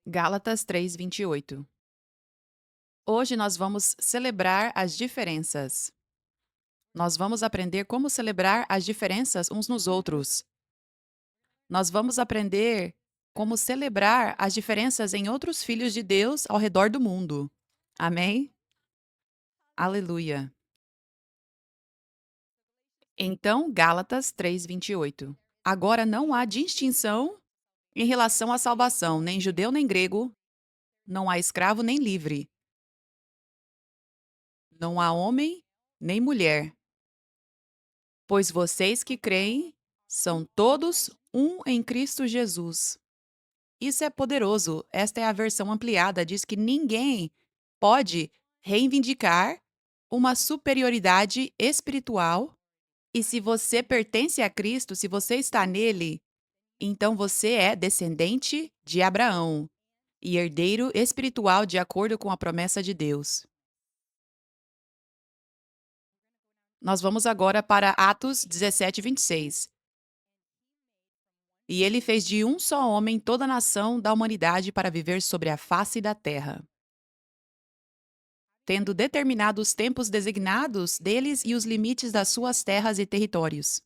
Gálatas 3:28. Hoje nós vamos celebrar as diferenças. Nós vamos aprender como celebrar as diferenças uns nos outros. Nós vamos aprender como celebrar as diferenças em outros filhos de Deus ao redor do mundo. Amém? Aleluia. Então, Gálatas 3:28. Agora não há distinção em relação à salvação, nem judeu nem grego, não há escravo nem livre, não há homem nem mulher. Pois vocês que creem são todos um em Cristo Jesus. Isso é poderoso. Esta é a versão ampliada. Diz que ninguém pode reivindicar uma superioridade espiritual. E se você pertence a Cristo, se você está nele, então você é descendente de Abraão e herdeiro espiritual de acordo com a promessa de Deus. Nós vamos agora para Atos 17:26. E ele fez de um só homem toda a nação da humanidade para viver sobre a face da terra, tendo determinado os tempos designados deles e os limites das suas terras e territórios.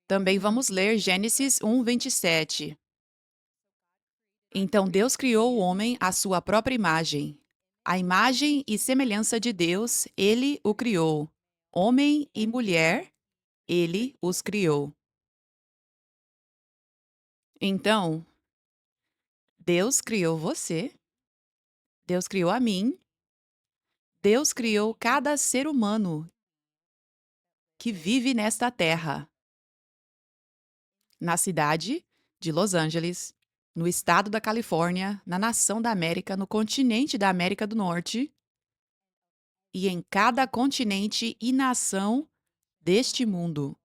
Também vamos ler Gênesis 1:27. Então Deus criou o homem à sua própria imagem. A imagem e semelhança de Deus, ele o criou. Homem e mulher, ele os criou. Então, Deus criou você, Deus criou a mim, Deus criou cada ser humano que vive nesta terra, na cidade de Los Angeles, no estado da Califórnia, na nação da América, no continente da América do Norte e em cada continente e nação deste mundo.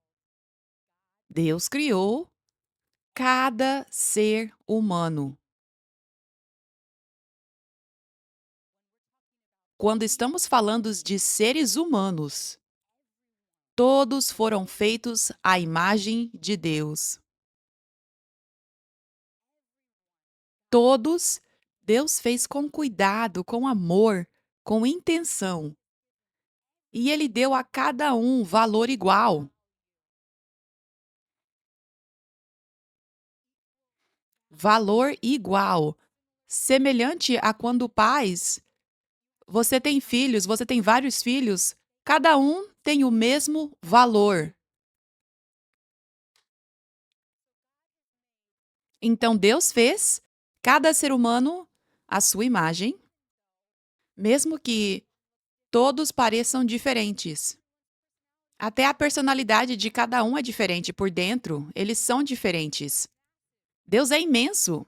Deus criou cada ser humano. Quando estamos falando de seres humanos, todos foram feitos à imagem de Deus. Todos, Deus fez com cuidado, com amor, com intenção. E Ele deu a cada um valor igual. Valor igual. Semelhante a quando pais, você tem filhos, você tem vários filhos, cada um tem o mesmo valor. Então Deus fez cada ser humano à sua imagem, mesmo que todos pareçam diferentes. Até a personalidade de cada um é diferente por dentro, eles são diferentes. Deus é imenso.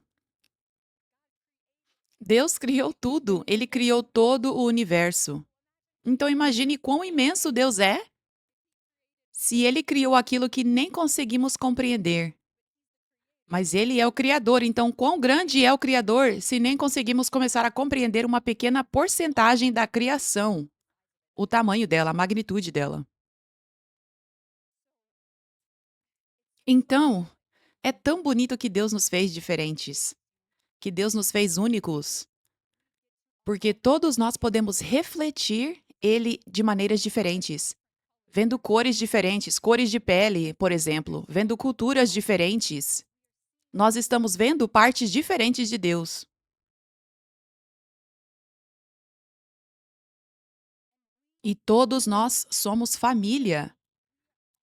Deus criou tudo, ele criou todo o universo. Então imagine quão imenso Deus é se ele criou aquilo que nem conseguimos compreender. Mas ele é o Criador, então quão grande é o Criador se nem conseguimos começar a compreender uma pequena porcentagem da criação, o tamanho dela, a magnitude dela. Então, é tão bonito que Deus nos fez diferentes, que Deus nos fez únicos, porque todos nós podemos refletir ele de maneiras diferentes, vendo cores de pele, por exemplo, vendo culturas diferentes. Nós estamos vendo partes diferentes de Deus. E todos nós somos família.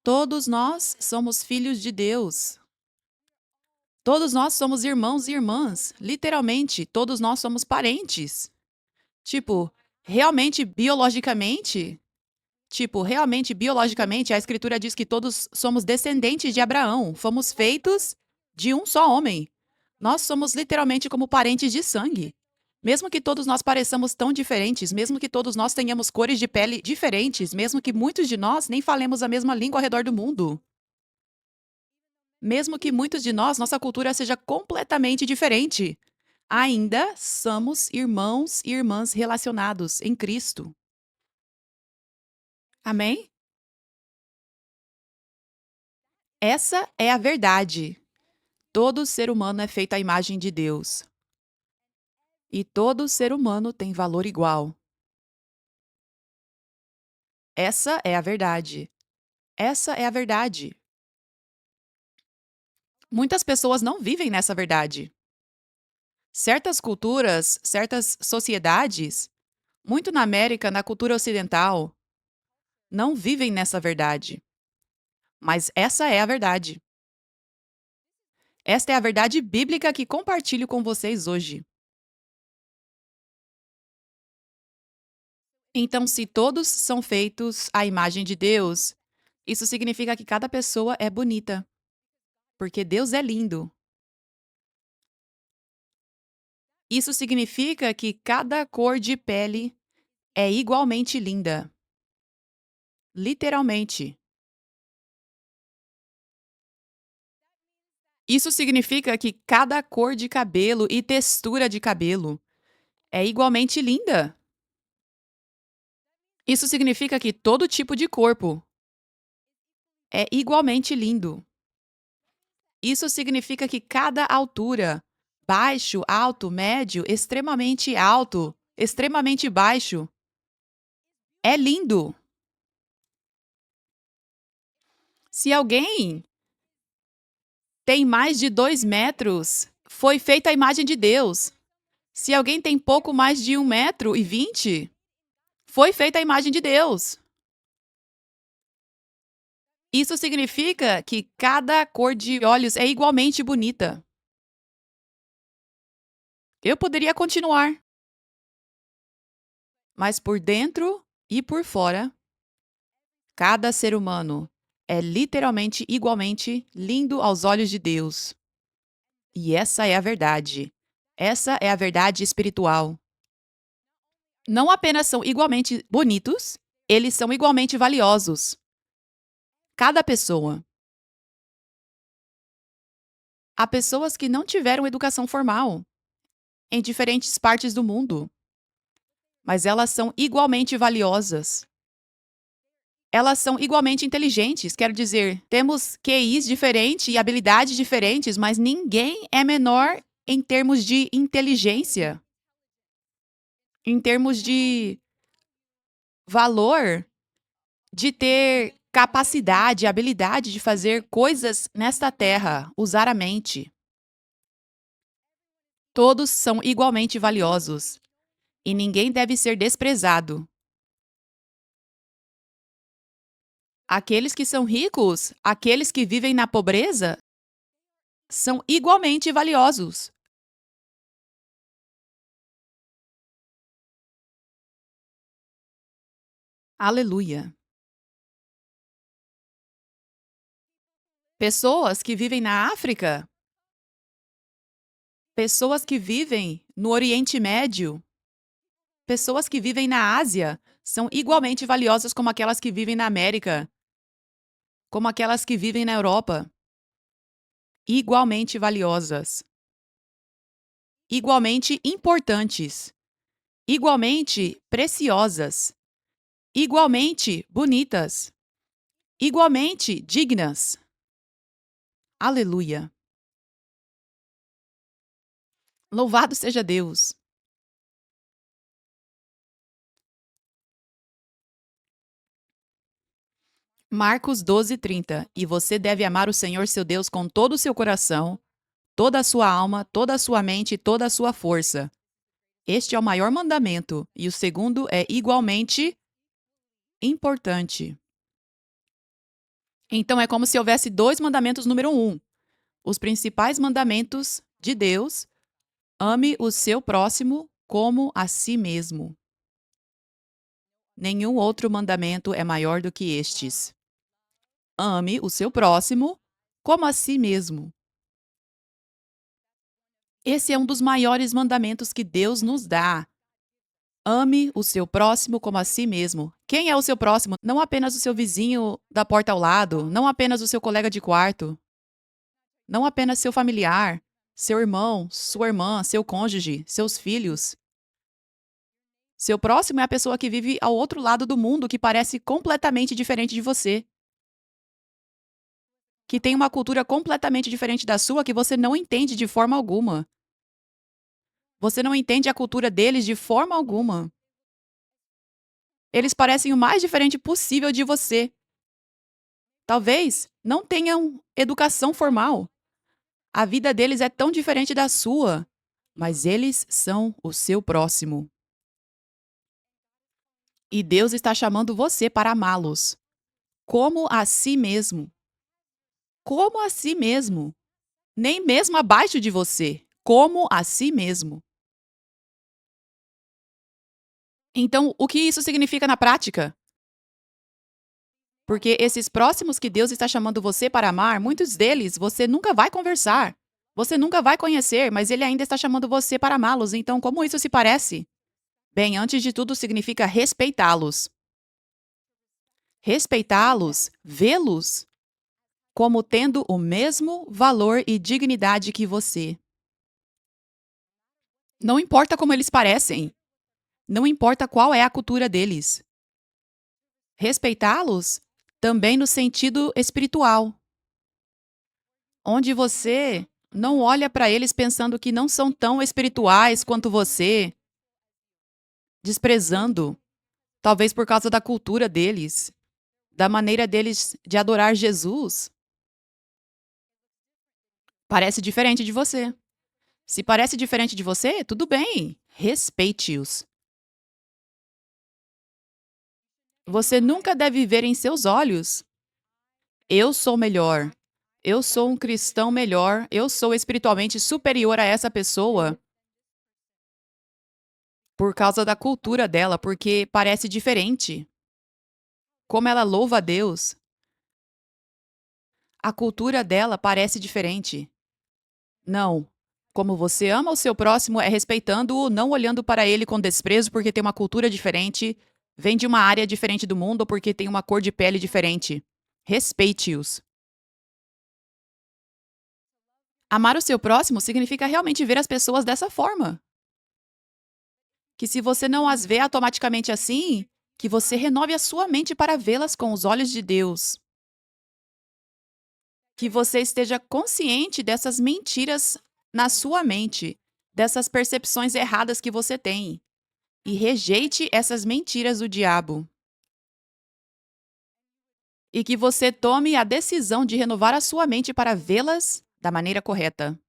Todos nós somos filhos de Deus. Todos nós somos irmãos e irmãs. Literalmente, todos nós somos parentes. Tipo, realmente biologicamente, realmente biologicamente, a escritura diz que todos somos descendentes de Abraão, fomos feitos de um só homem. Nós somos literalmente como parentes de sangue. Mesmo que todos nós pareçamos tão diferentes, mesmo que todos nós tenhamos cores de pele diferentes, mesmo que muitos de nós nem falemos a mesma língua ao redor do mundo, mesmo que muitos de nós, nossa cultura seja completamente diferente, ainda somos irmãos e irmãs relacionados em Cristo. Amém? Essa é a verdade. Todo ser humano é feito à imagem de Deus. E todo ser humano tem valor igual. Essa é a verdade. Essa é a verdade. Muitas pessoas não vivem nessa verdade. Certas culturas, certas sociedades, muito na América, na cultura ocidental, não vivem nessa verdade. Mas essa é a verdade. Esta é a verdade bíblica que compartilho com vocês hoje. Então, se todos são feitos à imagem de Deus, isso significa que cada pessoa é bonita, porque Deus é lindo. Isso significa que cada cor de pele é igualmente linda. Literalmente. Isso significa que cada cor de cabelo e textura de cabelo é igualmente linda. Isso significa que todo tipo de corpo é igualmente lindo. Isso significa que cada altura, baixo, alto, médio, extremamente baixo, é lindo. Se alguém tem mais de 2 metros, foi feita a imagem de Deus. Se alguém tem pouco mais de 1,20 m, foi feita a imagem de Deus. Isso significa que cada cor de olhos é igualmente bonita. Eu poderia continuar, mas por dentro e por fora, cada ser humano é literalmente igualmente lindo aos olhos de Deus. E essa é a verdade. Essa é a verdade espiritual. Não apenas são igualmente bonitos, eles são igualmente valiosos. Cada pessoa. Há pessoas que não tiveram educação formal em diferentes partes do mundo, mas elas são igualmente valiosas. Elas são igualmente inteligentes, quero dizer, temos QIs diferentes e habilidades diferentes, mas ninguém é menor em termos de inteligência, em termos de valor, de ter capacidade, habilidade de fazer coisas nesta terra, usar a mente. Todos são igualmente valiosos e ninguém deve ser desprezado. Aqueles que são ricos, aqueles que vivem na pobreza, são igualmente valiosos. Aleluia. Pessoas que vivem na África, pessoas que vivem no Oriente Médio, pessoas que vivem na Ásia, são igualmente valiosas como aquelas que vivem na América, como aquelas que vivem na Europa. Igualmente valiosas, igualmente importantes, igualmente preciosas, igualmente bonitas, igualmente dignas. Aleluia. Louvado seja Deus. Marcos 12:30. E você deve amar o Senhor seu Deus com todo o seu coração, toda a sua alma, toda a sua mente e toda a sua força. Este é o maior mandamento, e o segundo é igualmente importante. Então é como se houvesse dois mandamentos número um. Os principais mandamentos de Deus: ame o seu próximo como a si mesmo. Nenhum outro mandamento é maior do que estes. Ame o seu próximo como a si mesmo. Esse é um dos maiores mandamentos que Deus nos dá. Ame o seu próximo como a si mesmo. Quem é o seu próximo? Não apenas o seu vizinho da porta ao lado, não apenas o seu colega de quarto, não apenas seu familiar, seu irmão, sua irmã, seu cônjuge, seus filhos. Seu próximo é a pessoa que vive ao outro lado do mundo, que parece completamente diferente de você, que têm uma cultura completamente diferente da sua que você não entende de forma alguma. Você não entende a cultura deles de forma alguma. Eles parecem o mais diferente possível de você. Talvez não tenham educação formal. A vida deles é tão diferente da sua, mas eles são o seu próximo. E Deus está chamando você para amá-los, como a si mesmo. Como a si mesmo. Nem mesmo abaixo de você. Como a si mesmo. Então, o que isso significa na prática? Porque esses próximos que Deus está chamando você para amar, muitos deles você nunca vai conversar. Você nunca vai conhecer, mas Ele ainda está chamando você para amá-los. Então, como isso se parece? Bem, antes de tudo, significa respeitá-los. Respeitá-los, vê-los como tendo o mesmo valor e dignidade que você. Não importa como eles parecem, não importa qual é a cultura deles. Respeitá-los também no sentido espiritual, onde você não olha para eles pensando que não são tão espirituais quanto você, desprezando, talvez por causa da cultura deles, da maneira deles de adorar Jesus. Parece diferente de você. Se parece diferente de você, tudo bem, respeite-os. Você nunca deve ver em seus olhos: eu sou melhor, eu sou um cristão melhor, eu sou espiritualmente superior a essa pessoa por causa da cultura dela, porque parece diferente. Como ela louva a Deus, a cultura dela parece diferente. Não. Como você ama o seu próximo é respeitando-o, não olhando para ele com desprezo porque tem uma cultura diferente, vem de uma área diferente do mundo ou porque tem uma cor de pele diferente. Respeite-os. Amar o seu próximo significa realmente ver as pessoas dessa forma. Que se você não as vê automaticamente assim, que você renove a sua mente para vê-las com os olhos de Deus. Que você esteja consciente dessas mentiras na sua mente, dessas percepções erradas que você tem. E rejeite essas mentiras do diabo. E que você tome a decisão de renovar a sua mente para vê-las da maneira correta.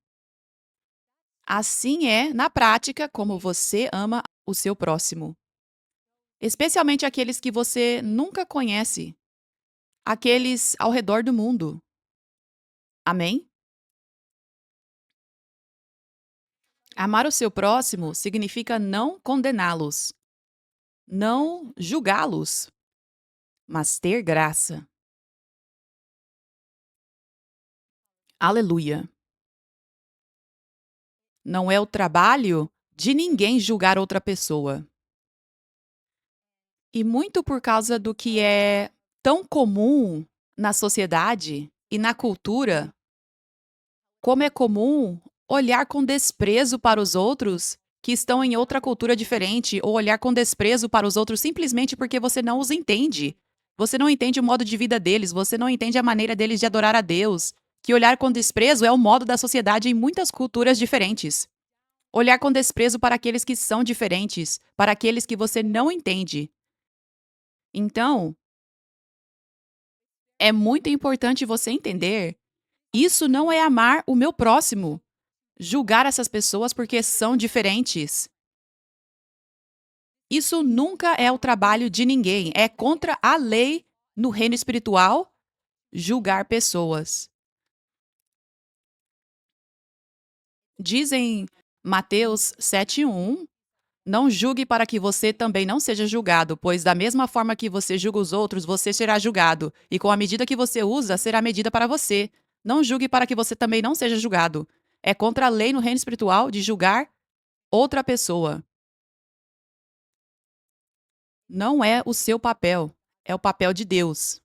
Assim é, na prática, como você ama o seu próximo. Especialmente aqueles que você nunca conhece, aqueles ao redor do mundo. Amém? Amar o seu próximo significa não condená-los, não julgá-los, mas ter graça. Aleluia. Não é o trabalho de ninguém julgar outra pessoa. E muito por causa do que é tão comum na sociedade e na cultura, como é comum olhar com desprezo para os outros que estão em outra cultura diferente, ou olhar com desprezo para os outros simplesmente porque você não os entende. Você não entende o modo de vida deles, você não entende a maneira deles de adorar a Deus. Que olhar com desprezo é o modo da sociedade em muitas culturas diferentes. Olhar com desprezo para aqueles que são diferentes, para aqueles que você não entende. Então, é muito importante você entender: isso não é amar o meu próximo. Julgar essas pessoas porque são diferentes. Isso nunca é o trabalho de ninguém. É contra a lei no reino espiritual julgar pessoas. Dizem Mateus 7:1, não julgue para que você também não seja julgado, pois da mesma forma que você julga os outros, você será julgado, e com a medida que você usa, será medida para você. Não julgue para que você também não seja julgado. É contra a lei no reino espiritual de julgar outra pessoa. Não é o seu papel, é o papel de Deus.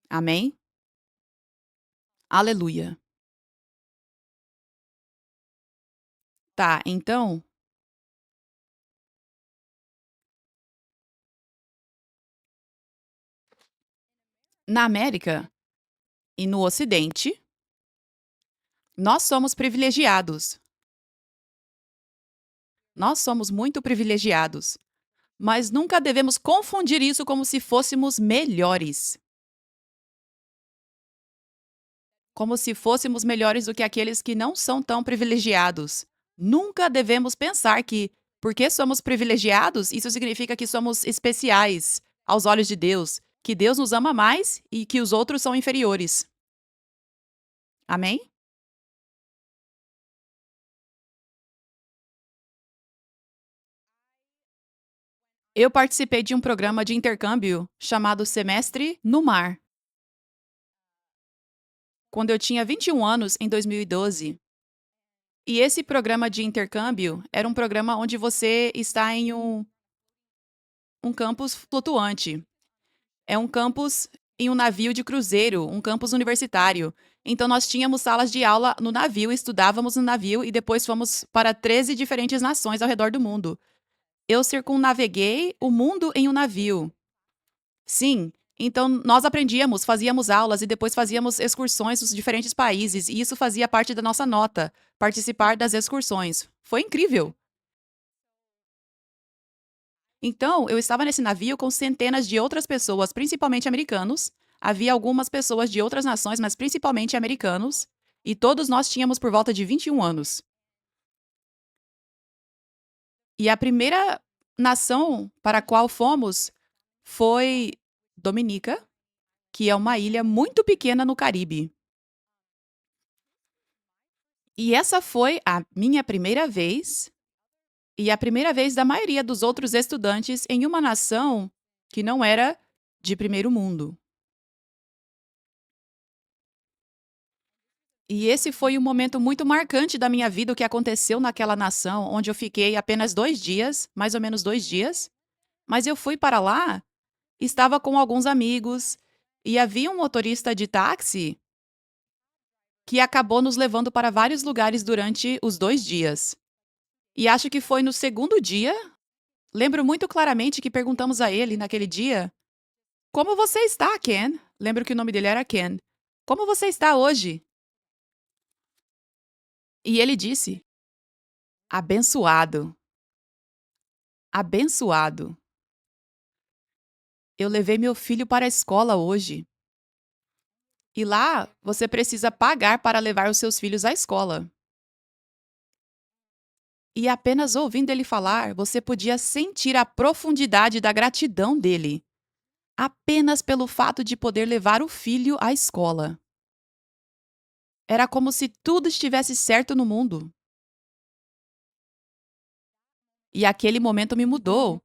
Amém? Aleluia. Tá, então, na América, E no Ocidente, nós somos privilegiados. Nós somos muito privilegiados. Mas nunca devemos confundir isso como se fôssemos melhores. Como se fôssemos melhores do que aqueles que não são tão privilegiados. Nunca devemos pensar que, porque somos privilegiados, isso significa que somos especiais aos olhos de Deus, que Deus nos ama mais e que os outros são inferiores. Amém? Eu participei de um programa de intercâmbio chamado Semestre no Mar, quando eu tinha 21 anos, em 2012. E esse programa de intercâmbio era um programa onde você está em um campus flutuante. É um campus em um navio de cruzeiro, um campus universitário. Então nós tínhamos salas de aula no navio, estudávamos no navio e depois fomos para 13 diferentes nações ao redor do mundo. Eu circunnaveguei o mundo em um navio. Sim, então nós aprendíamos, fazíamos aulas e depois fazíamos excursões nos diferentes países, e isso fazia parte da nossa nota, participar das excursões. Foi incrível. Então, eu estava nesse navio com centenas de outras pessoas, principalmente americanos. Havia algumas pessoas de outras nações, mas principalmente americanos. E todos nós tínhamos por volta de 21 anos. E a primeira nação para a qual fomos foi Dominica, que é uma ilha muito pequena no Caribe. E essa foi a minha primeira vez e a primeira vez da maioria dos outros estudantes em uma nação que não era de primeiro mundo. E esse foi um momento muito marcante da minha vida, o que aconteceu naquela nação, onde eu fiquei apenas 2 dias, mais ou menos 2 dias. Mas eu fui para lá, estava com alguns amigos, e havia um motorista de táxi que acabou nos levando para vários lugares durante os 2 dias. E acho que foi no segundo dia, lembro muito claramente que perguntamos a ele naquele dia: Como você está, Ken? Lembro que o nome dele era Ken. Como você está hoje? E ele disse: Abençoado. Abençoado. Eu levei meu filho para a escola hoje. E lá você precisa pagar para levar os seus filhos à escola. E apenas ouvindo ele falar, você podia sentir a profundidade da gratidão dele. Apenas pelo fato de poder levar o filho à escola. Era como se tudo estivesse certo no mundo. E aquele momento me mudou,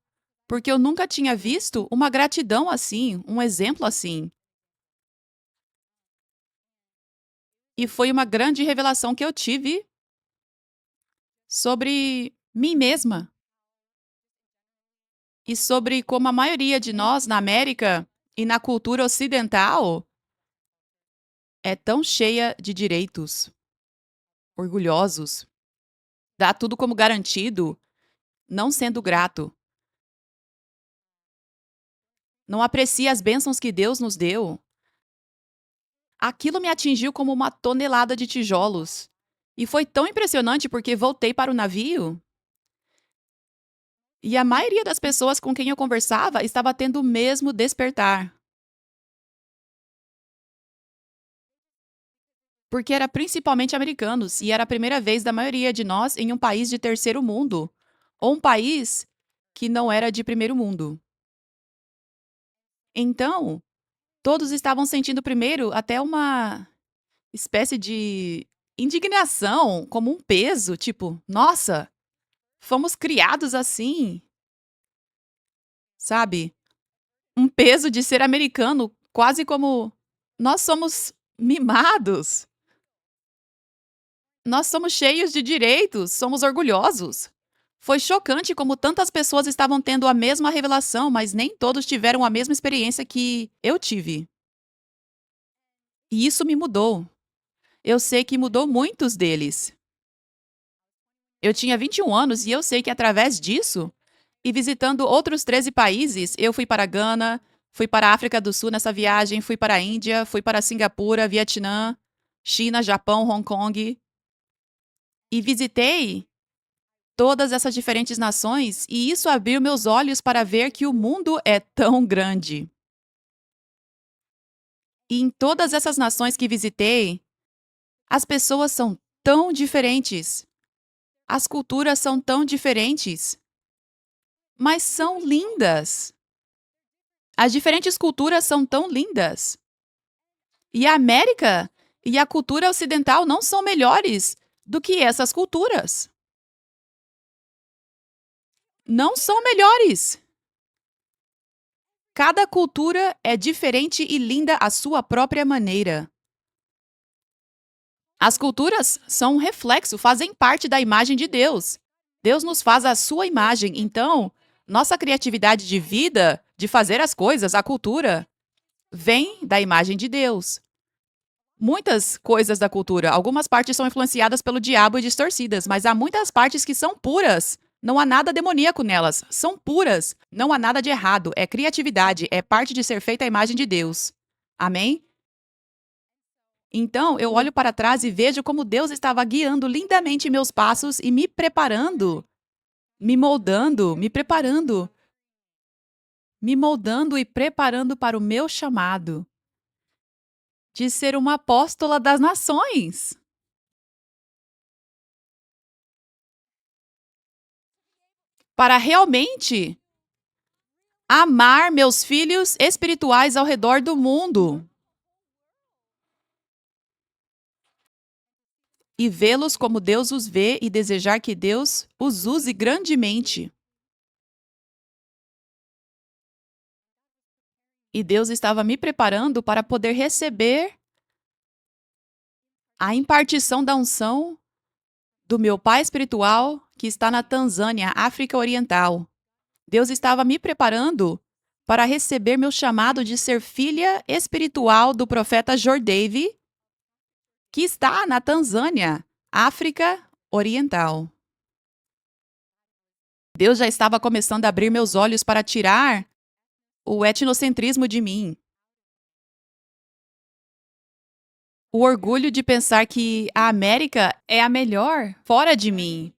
porque eu nunca tinha visto uma gratidão assim, um exemplo assim. E foi uma grande revelação que eu tive sobre mim mesma e sobre como a maioria de nós na América e na cultura ocidental é tão cheia de direitos, orgulhosos, dá tudo como garantido, não sendo grato, não aprecia as bênçãos que Deus nos deu. Aquilo me atingiu como uma tonelada de tijolos. E foi tão impressionante porque voltei para o navio e a maioria das pessoas com quem eu conversava estava tendo o mesmo despertar. Porque era principalmente americanos e era a primeira vez da maioria de nós em um país de terceiro mundo, ou um país que não era de primeiro mundo. Então, todos estavam sentindo primeiro até uma espécie de indignação, como um peso, tipo, nossa, fomos criados assim, sabe? Um peso de ser americano, quase como nós somos mimados, nós somos cheios de direitos, somos orgulhosos. Foi chocante como tantas pessoas estavam tendo a mesma revelação, mas nem todos tiveram a mesma experiência que eu tive. E isso me mudou. Eu sei que mudou muitos deles. Eu tinha 21 anos e eu sei que através disso, e visitando outros 13 países, eu fui para Gana, Fui para a África do Sul nessa viagem, fui para a Índia, fui para Singapura, Vietnã, China, Japão, Hong Kong e visitei todas essas diferentes nações e isso abriu meus olhos para ver que o mundo é tão grande. E em todas essas nações que visitei, as pessoas são tão diferentes. As culturas são tão diferentes, mas são lindas. As diferentes culturas são tão lindas. E a América e a cultura ocidental não são melhores do que essas culturas. Não são melhores. Cada cultura é diferente e linda à sua própria maneira. As culturas são um reflexo, fazem parte da imagem de Deus. Deus nos faz à sua imagem, então, nossa criatividade de vida, de fazer as coisas, a cultura, vem da imagem de Deus. Muitas coisas da cultura, algumas partes são influenciadas pelo diabo e distorcidas, mas há muitas partes que são puras. Não há nada demoníaco nelas, são puras. Não há nada de errado, é criatividade, é parte de ser feita à imagem de Deus. Amém? Então, eu olho para trás e vejo como Deus estava guiando lindamente meus passos e me preparando, me moldando, me moldando e preparando para o meu chamado de ser uma apóstola das nações. Para realmente amar meus filhos espirituais ao redor do mundo e vê-los como Deus os vê e desejar que Deus os use grandemente. E Deus estava me preparando para poder receber a impartição da unção do meu pai espiritual que está na Tanzânia, África Oriental. Deus estava me preparando para receber meu chamado de ser filha espiritual do profeta Jordave, que está na Tanzânia, África Oriental. Deus já estava começando a abrir meus olhos para tirar o etnocentrismo de mim. O orgulho de pensar que a América é a melhor fora de mim,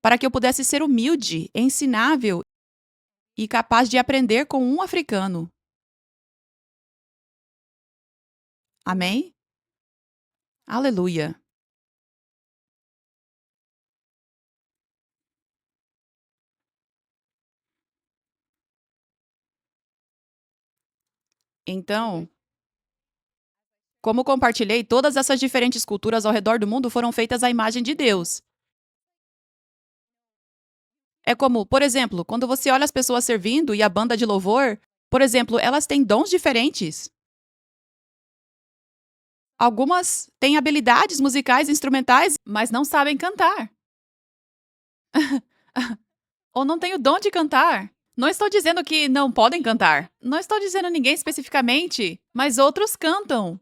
para que eu pudesse ser humilde, ensinável e capaz de aprender com um africano. Amém? Aleluia. Então, como compartilhei, todas essas diferentes culturas ao redor do mundo foram feitas à imagem de Deus. É como, por exemplo, quando você olha as pessoas servindo e a banda de louvor, por exemplo, elas têm dons diferentes. Algumas têm habilidades musicais, instrumentais, mas não sabem cantar. Ou não têm o dom de cantar. Não estou dizendo que não podem cantar. Não estou dizendo ninguém especificamente, mas outros cantam.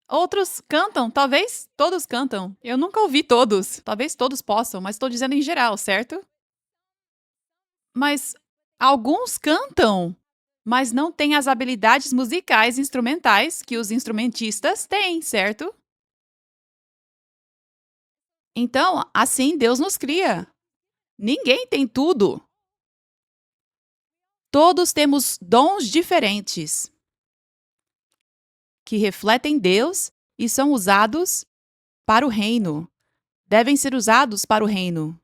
Outros cantam, talvez todos cantam. Eu nunca ouvi todos. Talvez todos possam, mas estou dizendo em geral, certo? Mas alguns cantam, mas não têm as habilidades musicais instrumentais que os instrumentistas têm, certo? Então, assim Deus nos cria. Ninguém tem tudo. Todos temos dons diferentes que refletem Deus e são usados para o reino. Devem ser usados para o reino.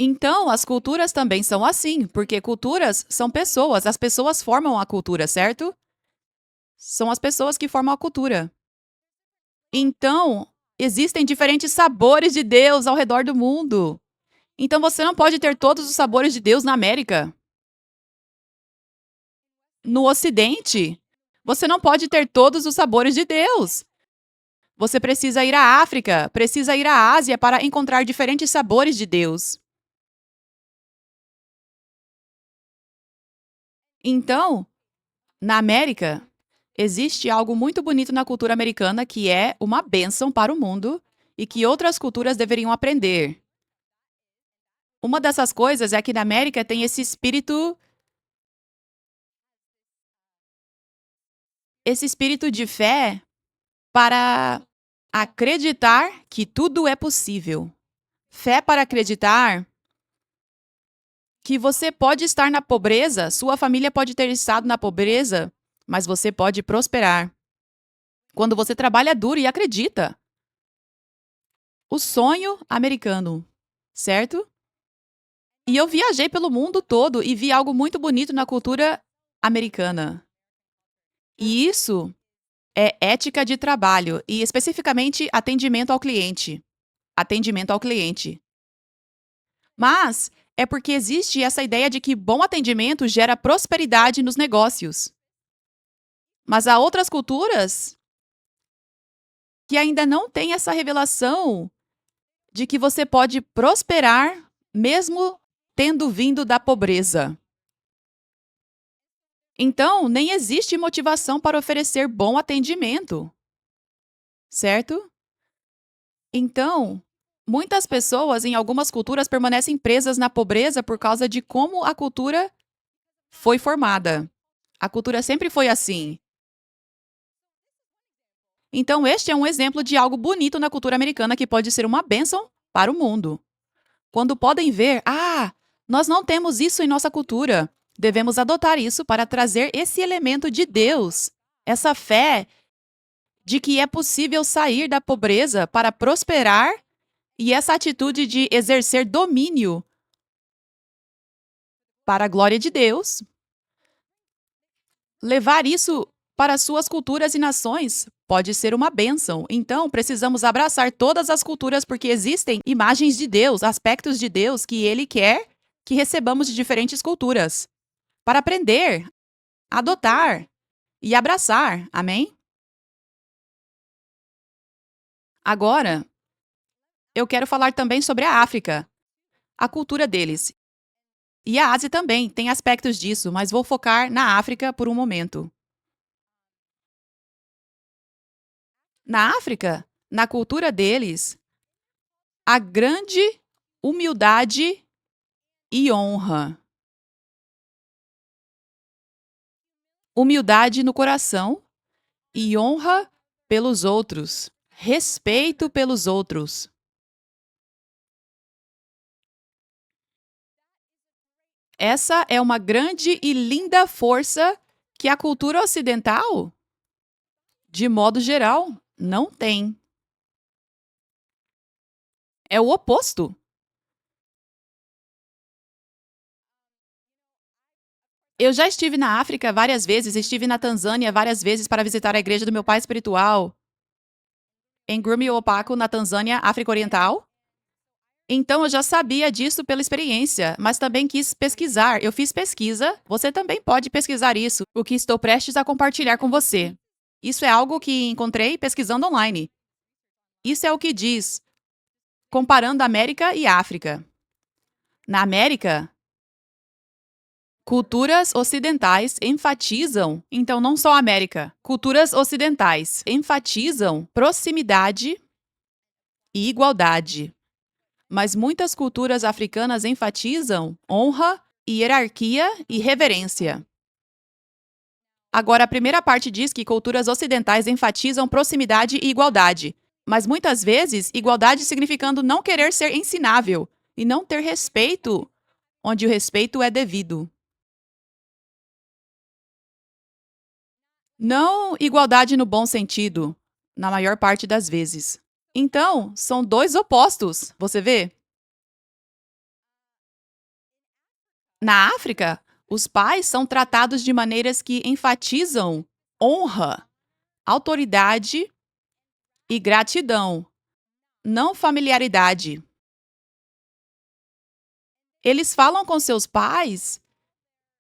Então, as culturas também são assim, porque culturas são pessoas, as pessoas formam a cultura, certo? São as pessoas que formam a cultura. Então, existem diferentes sabores de Deus ao redor do mundo. Então, você não pode ter todos os sabores de Deus na América. No Ocidente, você não pode ter todos os sabores de Deus. Você precisa ir à África, precisa ir à Ásia para encontrar diferentes sabores de Deus. Então, na América, existe algo muito bonito na cultura americana que é uma bênção para o mundo e que outras culturas deveriam aprender. Uma dessas coisas é que na América tem esse espírito esse espírito de fé para acreditar que tudo é possível. Fé para acreditar que você pode estar na pobreza, sua família pode ter estado na pobreza, mas você pode prosperar. Quando você trabalha duro e acredita. O sonho americano, certo? E eu viajei pelo mundo todo e vi algo muito bonito na cultura americana. E isso é ética de trabalho e especificamente atendimento ao cliente. Atendimento ao cliente. Mas é porque existe essa ideia de que bom atendimento gera prosperidade nos negócios. Mas há outras culturas que ainda não têm essa revelação de que você pode prosperar mesmo tendo vindo da pobreza. Então, nem existe motivação para oferecer bom atendimento, certo? Então, muitas pessoas em algumas culturas permanecem presas na pobreza por causa de como a cultura foi formada. A cultura sempre foi assim. Então, este é um exemplo de algo bonito na cultura americana que pode ser uma bênção para o mundo. Quando podem ver, nós não temos isso em nossa cultura. Devemos adotar isso para trazer esse elemento de Deus, essa fé de que é possível sair da pobreza para prosperar e essa atitude de exercer domínio para a glória de Deus, levar isso para suas culturas e nações pode ser uma bênção. Então, precisamos abraçar todas as culturas porque existem imagens de Deus, aspectos de Deus que Ele quer que recebamos de diferentes culturas. Para aprender, adotar e abraçar. Amém? Agora, eu quero falar também sobre a África, a cultura deles. E a Ásia também tem aspectos disso, mas vou focar na África por um momento. Na África, na cultura deles, há grande humildade e honra. Humildade no coração e honra pelos outros. Respeito pelos outros. Essa é uma grande e linda força que a cultura ocidental, de modo geral, não tem. É o oposto. Eu já estive na África várias vezes, estive na Tanzânia várias vezes para visitar a igreja do meu pai espiritual, em Grumio-Opaco, na Tanzânia, África Oriental. Então eu já sabia disso pela experiência, mas também quis pesquisar. Eu fiz pesquisa, você também pode pesquisar isso, o que estou prestes a compartilhar com você. Isso é algo que encontrei pesquisando online. Isso é o que diz, comparando América e África. Na América, culturas ocidentais enfatizam, então não só a América, culturas ocidentais enfatizam proximidade e igualdade. Mas muitas culturas africanas enfatizam honra, hierarquia e reverência. Agora, a primeira parte diz que culturas ocidentais enfatizam proximidade e igualdade, mas muitas vezes igualdade significando não querer ser ensinável e não ter respeito onde o respeito é devido. Não igualdade no bom sentido, na maior parte das vezes. Então, são dois opostos, você vê? Na África, os pais são tratados de maneiras que enfatizam honra, autoridade e gratidão, não familiaridade. Eles falam com seus pais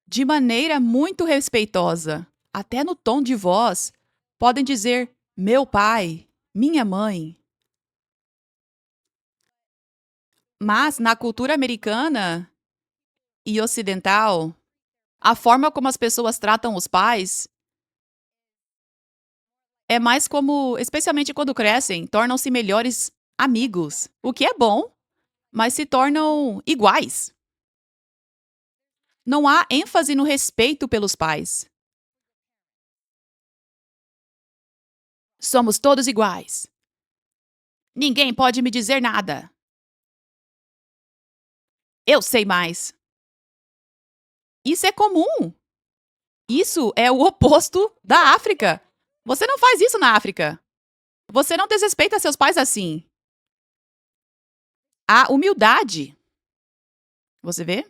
de maneira muito respeitosa, até no tom de voz. Podem dizer meu pai, minha mãe. Mas na cultura americana e ocidental, a forma como as pessoas tratam os pais é mais como, especialmente quando crescem, tornam-se melhores amigos, o que é bom, mas se tornam iguais. Não há ênfase no respeito pelos pais. Somos todos iguais. Ninguém pode me dizer nada. Eu sei mais. Isso é comum. Isso é o oposto da África. Você não faz isso na África. Você não desrespeita seus pais assim. A humildade. Você vê?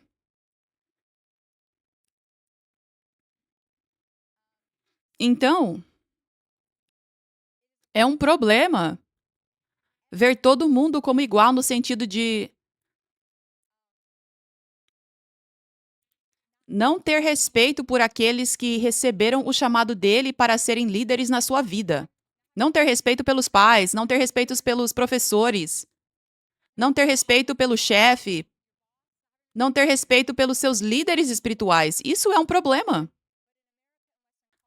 Então, é um problema ver todo mundo como igual no sentido de não ter respeito por aqueles que receberam o chamado dele para serem líderes na sua vida. Não ter respeito pelos pais, não ter respeito pelos professores, não ter respeito pelo chefe, não ter respeito pelos seus líderes espirituais. Isso é um problema.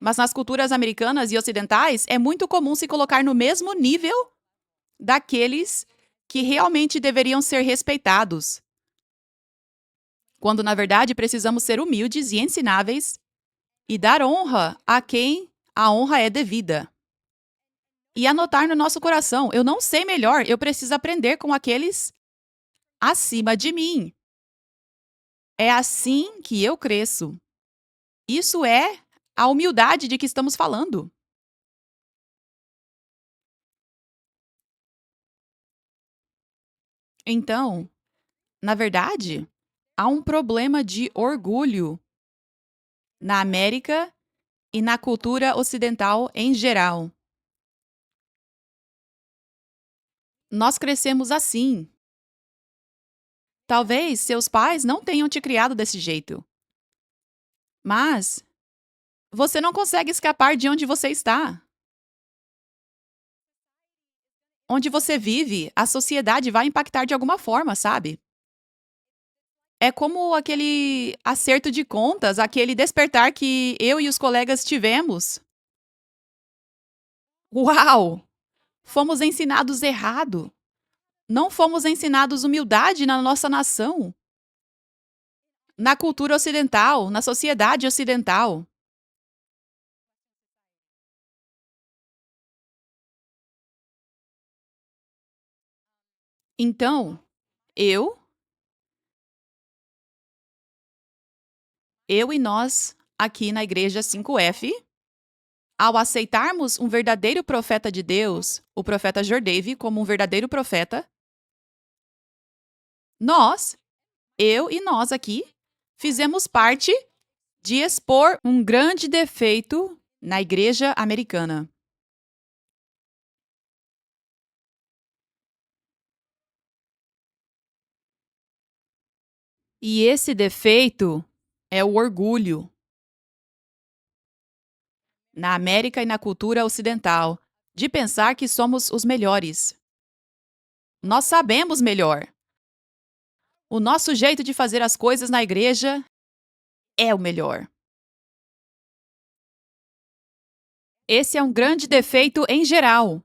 Mas nas culturas americanas e ocidentais, é muito comum se colocar no mesmo nível daqueles que realmente deveriam ser respeitados. Quando, na verdade, precisamos ser humildes e ensináveis e dar honra a quem a honra é devida. E anotar no nosso coração: eu não sei melhor, eu preciso aprender com aqueles acima de mim. É assim que eu cresço. Isso é a humildade de que estamos falando. Então, na verdade, há um problema de orgulho na América e na cultura ocidental em geral. Nós crescemos assim. Talvez seus pais não tenham te criado desse jeito, mas você não consegue escapar de onde você está. Onde você vive, a sociedade vai impactar de alguma forma, sabe? É como aquele acerto de contas, aquele despertar que eu e os colegas tivemos. Uau! Fomos ensinados errado. Não fomos ensinados humildade na nossa nação, na cultura ocidental, na sociedade ocidental. Então, eu, eu e nós, aqui na Igreja 5F, ao aceitarmos um verdadeiro profeta de Deus, o profeta Jordave, como um verdadeiro profeta, nós, eu e nós aqui, fizemos parte de expor um grande defeito na igreja americana. E esse defeito é o orgulho na América e na cultura ocidental, de pensar que somos os melhores. Nós sabemos melhor. O nosso jeito de fazer as coisas na igreja é o melhor. Esse é um grande defeito em geral,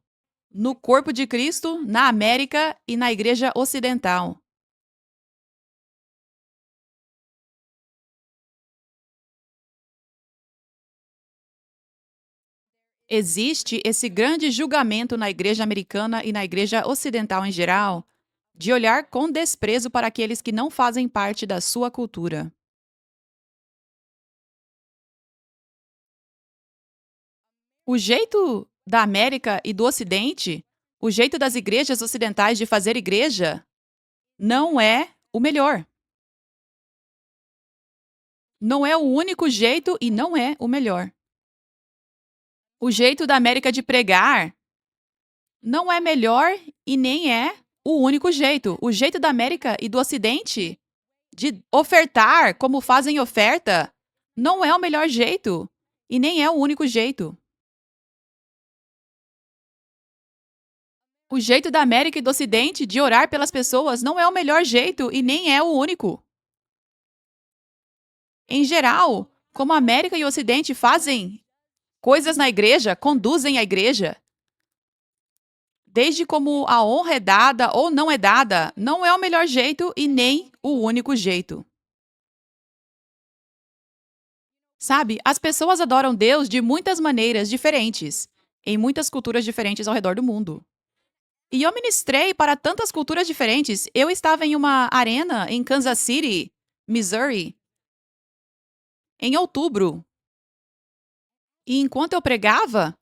no corpo de Cristo, na América e na igreja ocidental. Existe esse grande julgamento na igreja americana e na igreja ocidental em geral, de olhar com desprezo para aqueles que não fazem parte da sua cultura. O jeito da América e do Ocidente, o jeito das igrejas ocidentais de fazer igreja, não é o melhor. Não é o único jeito e não é o melhor. O jeito da América de pregar não é melhor e nem é o único jeito. O jeito da América e do Ocidente de ofertar como fazem oferta não é o melhor jeito e nem é o único jeito. O jeito da América e do Ocidente de orar pelas pessoas não é o melhor jeito e nem é o único. Em geral, como a América e o Ocidente fazem coisas na igreja, conduzem a igreja, desde como a honra é dada ou não é dada, não é o melhor jeito e nem o único jeito. Sabe, as pessoas adoram Deus de muitas maneiras diferentes. em muitas culturas diferentes ao redor do mundo. E eu ministrei para tantas culturas diferentes. Eu estava em uma arena em Kansas City, Missouri, em outubro. E enquanto eu pregava,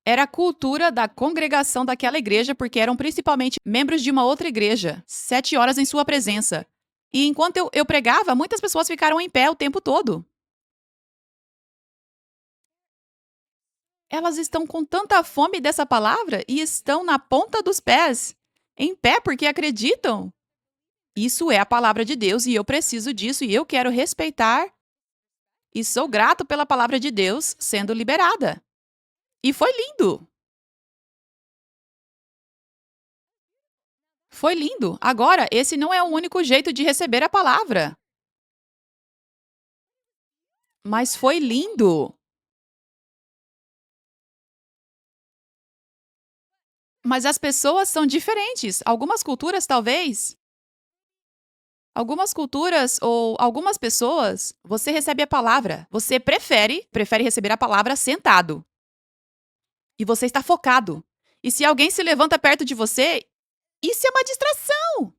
era a cultura da congregação daquela igreja, porque eram principalmente membros de uma outra igreja, 7 horas em sua presença. E enquanto eu pregava, muitas pessoas ficaram em pé o tempo todo. Elas estão com tanta fome dessa palavra e estão na ponta dos pés, em pé porque acreditam. Isso é a palavra de Deus e eu preciso disso e eu quero respeitar e sou grato pela palavra de Deus sendo liberada. E foi lindo. Foi lindo. Agora, esse não é o único jeito de receber a palavra. Mas foi lindo. Mas as pessoas são diferentes. Algumas culturas, talvez. Algumas culturas ou algumas pessoas, você recebe a palavra. Você prefere receber a palavra sentado. E você está focado. E se alguém se levanta perto de você, isso é uma distração.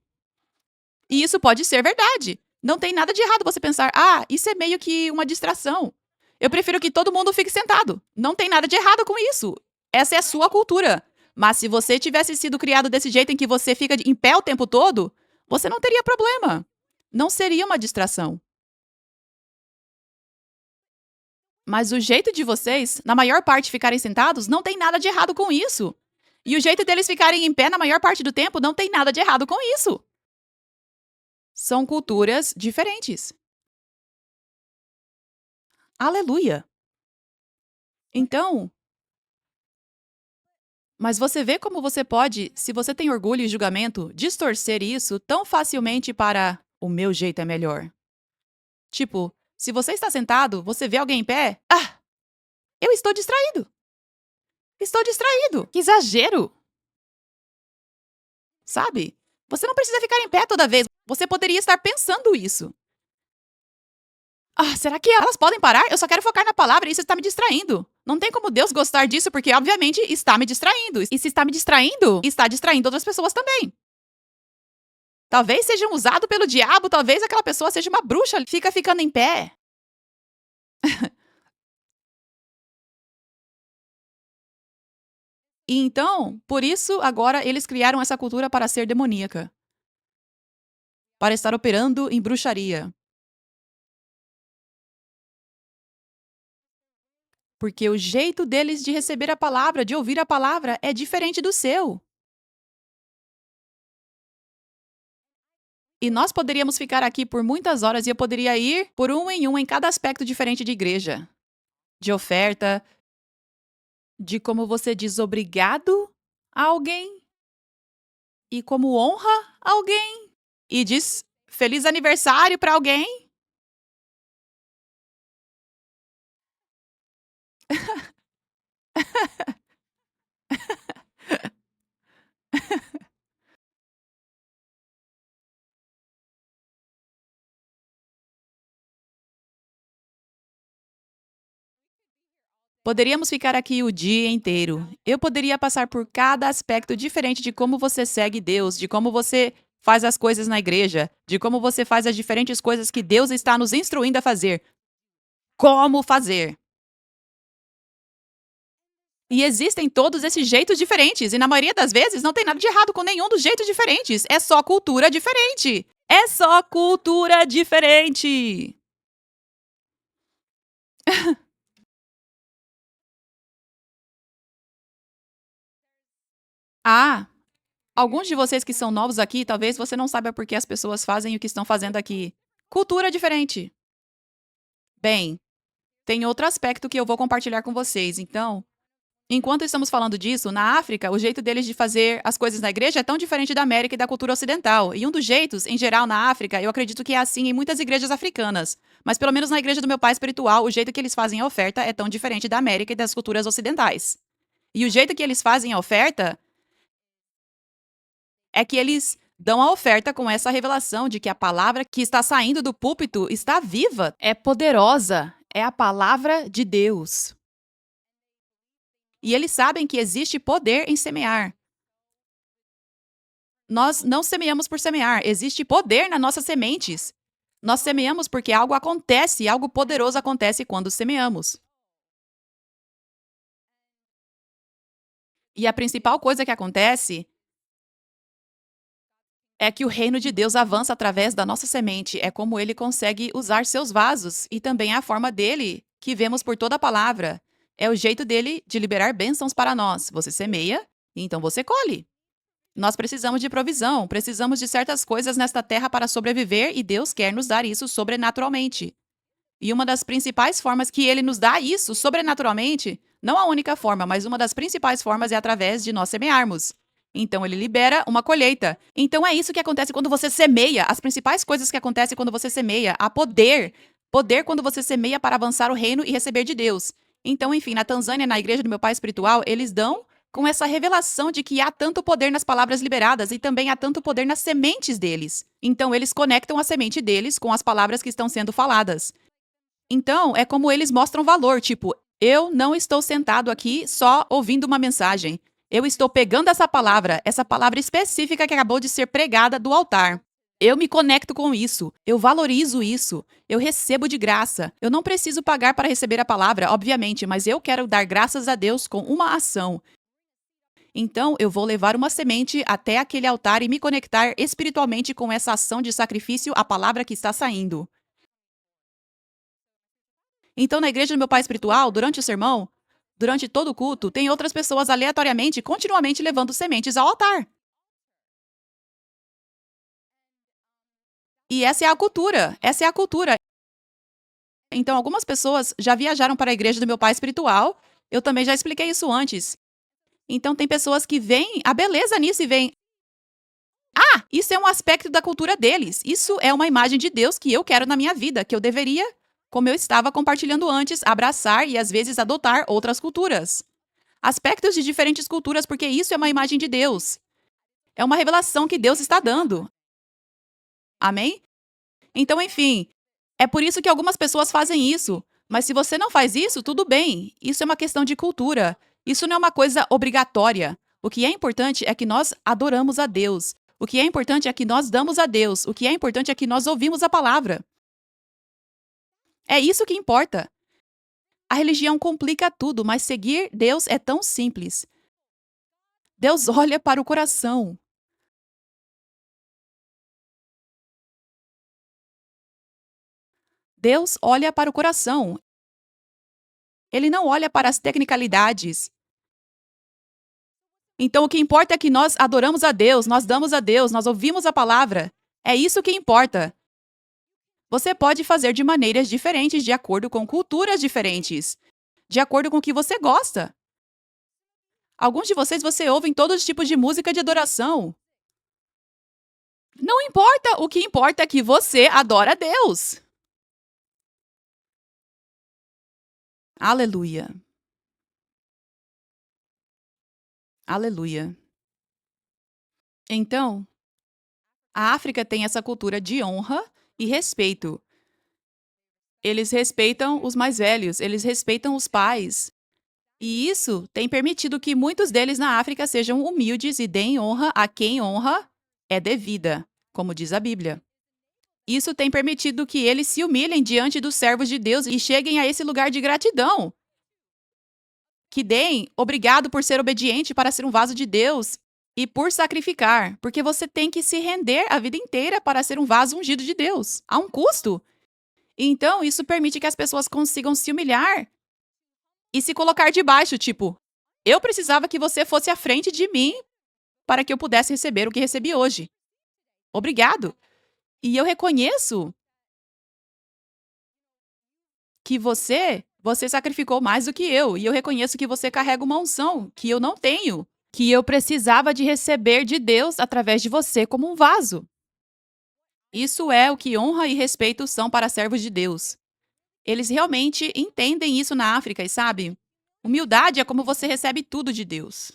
E isso pode ser verdade. Não tem nada de errado você pensar, isso é meio que uma distração. Eu prefiro que todo mundo fique sentado. Não tem nada de errado com isso. Essa é a sua cultura. Mas se você tivesse sido criado desse jeito em que você fica em pé o tempo todo, você não teria problema. Não seria uma distração. Mas o jeito de vocês, na maior parte, ficarem sentados, não tem nada de errado com isso. E o jeito deles ficarem em pé na maior parte do tempo, não tem nada de errado com isso. São culturas diferentes. Aleluia! Então, mas você vê como você pode, se você tem orgulho e julgamento, distorcer isso tão facilmente para o meu jeito é melhor. Tipo, se você está sentado, você vê alguém em pé, eu estou distraído. Estou distraído. Que exagero! Sabe? Você não precisa ficar em pé toda vez. Você poderia estar pensando isso. Será que elas podem parar? Eu só quero focar na palavra e isso está me distraindo. Não tem como Deus gostar disso porque, obviamente, está me distraindo. E se está me distraindo, está distraindo outras pessoas também. Talvez seja usado pelo diabo, talvez aquela pessoa seja uma bruxa, fica ficando em pé. E então, por isso, agora eles criaram essa cultura para ser demoníaca. Para estar operando em bruxaria. Porque o jeito deles de receber a palavra, de ouvir a palavra, é diferente do seu. E nós poderíamos ficar aqui por muitas horas e eu poderia ir por um em cada aspecto diferente de igreja. De oferta, de como você diz obrigado a alguém e como honra alguém e diz feliz aniversário para alguém. Poderíamos ficar aqui o dia inteiro. Eu poderia passar por cada aspecto diferente de como você segue Deus, de como você faz as coisas na igreja, de como você faz as diferentes coisas que Deus está nos instruindo a fazer. Como fazer? E existem todos esses jeitos diferentes, e na maioria das vezes não tem nada de errado com nenhum dos jeitos diferentes. É só cultura diferente. É só cultura diferente. Ah, alguns de vocês que são novos aqui, talvez você não saiba por que as pessoas fazem o que estão fazendo aqui. Cultura diferente. Bem, tem outro aspecto que eu vou compartilhar com vocês. Então, enquanto estamos falando disso, na África, o jeito deles de fazer as coisas na igreja é tão diferente da América e da cultura ocidental. E um dos jeitos, em geral, na África, eu acredito que é assim em muitas igrejas africanas. Mas pelo menos na igreja do meu pai espiritual, o jeito que eles fazem a oferta é tão diferente da América e das culturas ocidentais. E o jeito que eles fazem a oferta é que eles dão a oferta com essa revelação de que a palavra que está saindo do púlpito está viva, é poderosa, é a palavra de Deus. E eles sabem que existe poder em semear. Nós não semeamos por semear, existe poder nas nossas sementes. Nós semeamos porque algo acontece, algo poderoso acontece quando semeamos. E a principal coisa que acontece é que o reino de Deus avança através da nossa semente. É como ele consegue usar seus vasos e também é a forma dele que vemos por toda a palavra. É o jeito dele de liberar bênçãos para nós. Você semeia, e então você colhe. Nós precisamos de provisão, precisamos de certas coisas nesta terra para sobreviver e Deus quer nos dar isso sobrenaturalmente. E uma das principais formas que ele nos dá isso sobrenaturalmente, não a única forma, mas uma das principais formas é através de nós semearmos. Então ele libera uma colheita. Então é isso que acontece quando você semeia. As principais coisas que acontecem quando você semeia, há poder. Poder quando você semeia para avançar o reino e receber de Deus. Então, enfim, na Tanzânia, na igreja do meu pai espiritual, eles dão com essa revelação de que há tanto poder nas palavras liberadas e também há tanto poder nas sementes deles. Então, eles conectam a semente deles com as palavras que estão sendo faladas. Então, é como eles mostram valor, tipo, eu não estou sentado aqui só ouvindo uma mensagem. Eu estou pegando essa palavra específica que acabou de ser pregada do altar. Eu me conecto com isso, eu valorizo isso, eu recebo de graça. Eu não preciso pagar para receber a palavra, obviamente, mas eu quero dar graças a Deus com uma ação. Então, eu vou levar uma semente até aquele altar e me conectar espiritualmente com essa ação de sacrifício à palavra que está saindo. Então, na igreja do meu pai espiritual, durante o sermão, durante todo o culto, tem outras pessoas aleatoriamente, continuamente levando sementes ao altar. E essa é a cultura. Essa é a cultura. Então, algumas pessoas já viajaram para a igreja do meu pai espiritual. Eu também já expliquei isso antes. Então, tem pessoas que veem a beleza nisso e veem. Ah, isso é um aspecto da cultura deles. Isso é uma imagem de Deus que eu quero na minha vida, que eu deveria, como eu estava compartilhando antes, abraçar e às vezes adotar outras culturas. Aspectos de diferentes culturas, porque isso é uma imagem de Deus. É uma revelação que Deus está dando. Amém? Então, enfim, é por isso que algumas pessoas fazem isso. Mas se você não faz isso, tudo bem. Isso é uma questão de cultura. Isso não é uma coisa obrigatória. O que é importante é que nós adoramos a Deus. O que é importante é que nós damos a Deus. O que é importante é que nós ouvimos a palavra. É isso que importa. A religião complica tudo, mas seguir Deus é tão simples. Deus olha para o coração. Deus olha para o coração. Ele não olha para as tecnicalidades. Então, o que importa é que nós adoramos a Deus, nós damos a Deus, nós ouvimos a palavra. É isso que importa. Você pode fazer de maneiras diferentes, de acordo com culturas diferentes, de acordo com o que você gosta. Alguns de vocês você ouvem todos os tipos de música de adoração. Não importa, o que importa é que você adora a Deus. Aleluia. Aleluia. Então, a África tem essa cultura de honra e respeito. Eles respeitam os mais velhos, eles respeitam os pais. E isso tem permitido que muitos deles na África sejam humildes e deem honra a quem honra é devida, como diz a Bíblia. Isso tem permitido que eles se humilhem diante dos servos de Deus e cheguem a esse lugar de gratidão. Que deem obrigado por ser obediente para ser um vaso de Deus e por sacrificar, porque você tem que se render a vida inteira para ser um vaso ungido de Deus. Há um custo. Então, isso permite que as pessoas consigam se humilhar e se colocar debaixo, tipo, eu precisava que você fosse à frente de mim para que eu pudesse receber o que recebi hoje. Obrigado. E eu reconheço que você sacrificou mais do que eu, e eu reconheço que você carrega uma unção que eu não tenho, que eu precisava de receber de Deus através de você como um vaso. Isso é o que honra e respeito são para servos de Deus. Eles realmente entendem isso na África e sabe? Humildade é como você recebe tudo de Deus.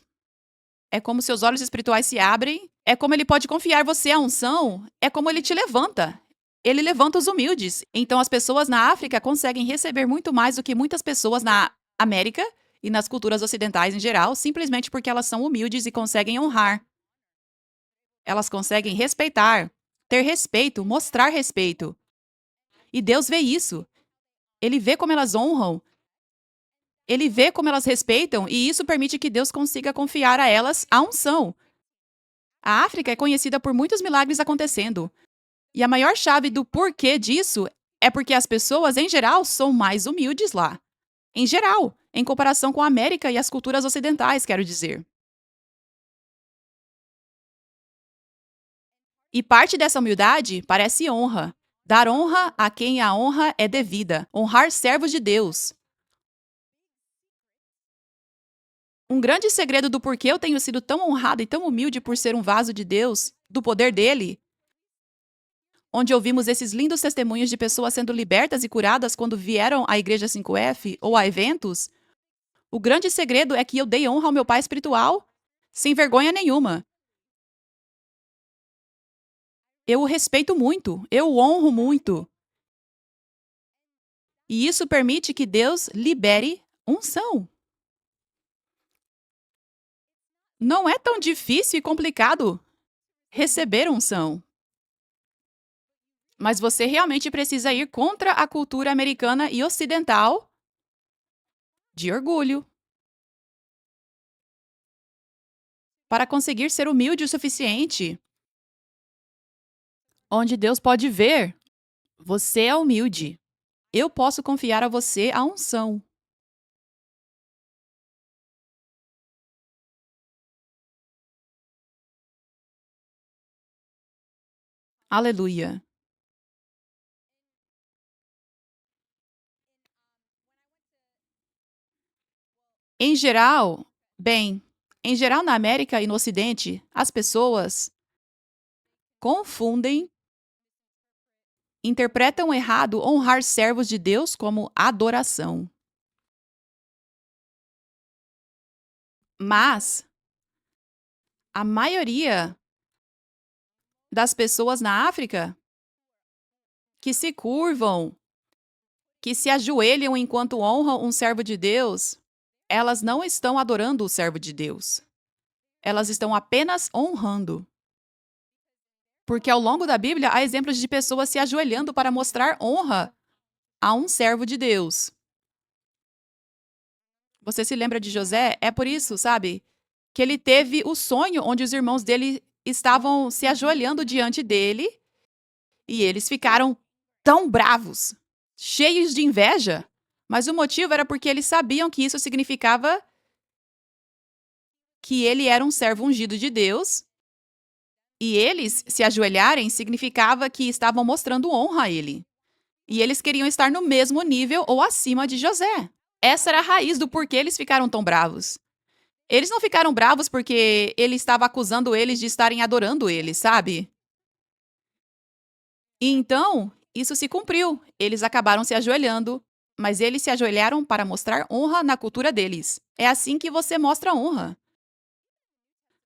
É como seus olhos espirituais se abrem, é como ele pode confiar você a unção, é como ele te levanta. Ele levanta os humildes. Então as pessoas na África conseguem receber muito mais do que muitas pessoas na América e nas culturas ocidentais em geral, simplesmente porque elas são humildes e conseguem honrar. Elas conseguem respeitar, ter respeito, mostrar respeito. E Deus vê isso. Ele vê como elas honram. Ele vê como elas respeitam e isso permite que Deus consiga confiar a elas a unção. A África é conhecida por muitos milagres acontecendo. E a maior chave do porquê disso é porque as pessoas, em geral, são mais humildes lá. Em geral, em comparação com a América e as culturas ocidentais, quero dizer. E parte dessa humildade parece honra. Dar honra a quem a honra é devida. Honrar servos de Deus. Um grande segredo do porquê eu tenho sido tão honrada e tão humilde por ser um vaso de Deus, do poder dele, onde ouvimos esses lindos testemunhos de pessoas sendo libertas e curadas quando vieram à Igreja 5F ou a eventos, o grande segredo é que eu dei honra ao meu pai espiritual, sem vergonha nenhuma. Eu o respeito muito, eu o honro muito. E isso permite que Deus libere unção. Não é tão difícil e complicado receber unção. Mas você realmente precisa ir contra a cultura americana e ocidental de orgulho para conseguir ser humilde o suficiente. Onde Deus pode ver, você é humilde. Eu posso confiar a você a unção. Aleluia. Em geral, bem, em geral na América e no Ocidente, as pessoas confundem, interpretam errado honrar servos de Deus como adoração. Mas a maioria das pessoas na África que se curvam, que se ajoelham enquanto honram um servo de Deus, elas não estão adorando o servo de Deus. Elas estão apenas honrando. Porque ao longo da Bíblia há exemplos de pessoas se ajoelhando para mostrar honra a um servo de Deus. Você se lembra de José? É por isso, sabe, que ele teve o sonho onde os irmãos dele estavam se ajoelhando diante dele e eles ficaram tão bravos, cheios de inveja. Mas o motivo era porque eles sabiam que isso significava que ele era um servo ungido de Deus e eles se ajoelharem significava que estavam mostrando honra a ele. E eles queriam estar no mesmo nível ou acima de José. Essa era a raiz do porquê eles ficaram tão bravos. Eles não ficaram bravos porque ele estava acusando eles de estarem adorando ele, sabe? E então, isso se cumpriu. Eles acabaram se ajoelhando, mas eles se ajoelharam para mostrar honra na cultura deles. É assim que você mostra honra.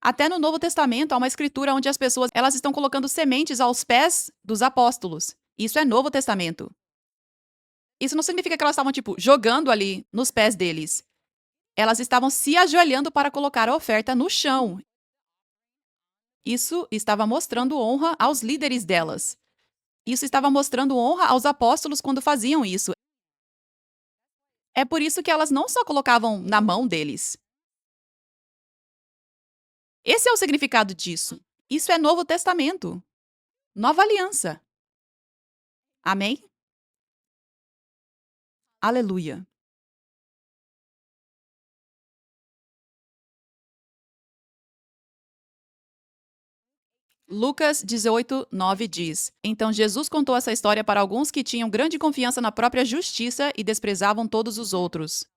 Até no Novo Testamento há uma escritura onde as pessoas elas estão colocando sementes aos pés dos apóstolos. Isso é Novo Testamento. Isso não significa que elas estavam, tipo, jogando ali nos pés deles. Elas estavam se ajoelhando para colocar a oferta no chão. Isso estava mostrando honra aos líderes delas. Isso estava mostrando honra aos apóstolos quando faziam isso. É por isso que elas não só colocavam na mão deles. Esse é o significado disso. Isso é Novo Testamento. Nova Aliança. Amém? Aleluia. Lucas 18:9 diz: Então Jesus contou essa história para alguns que tinham grande confiança na própria justiça e desprezavam todos os outros.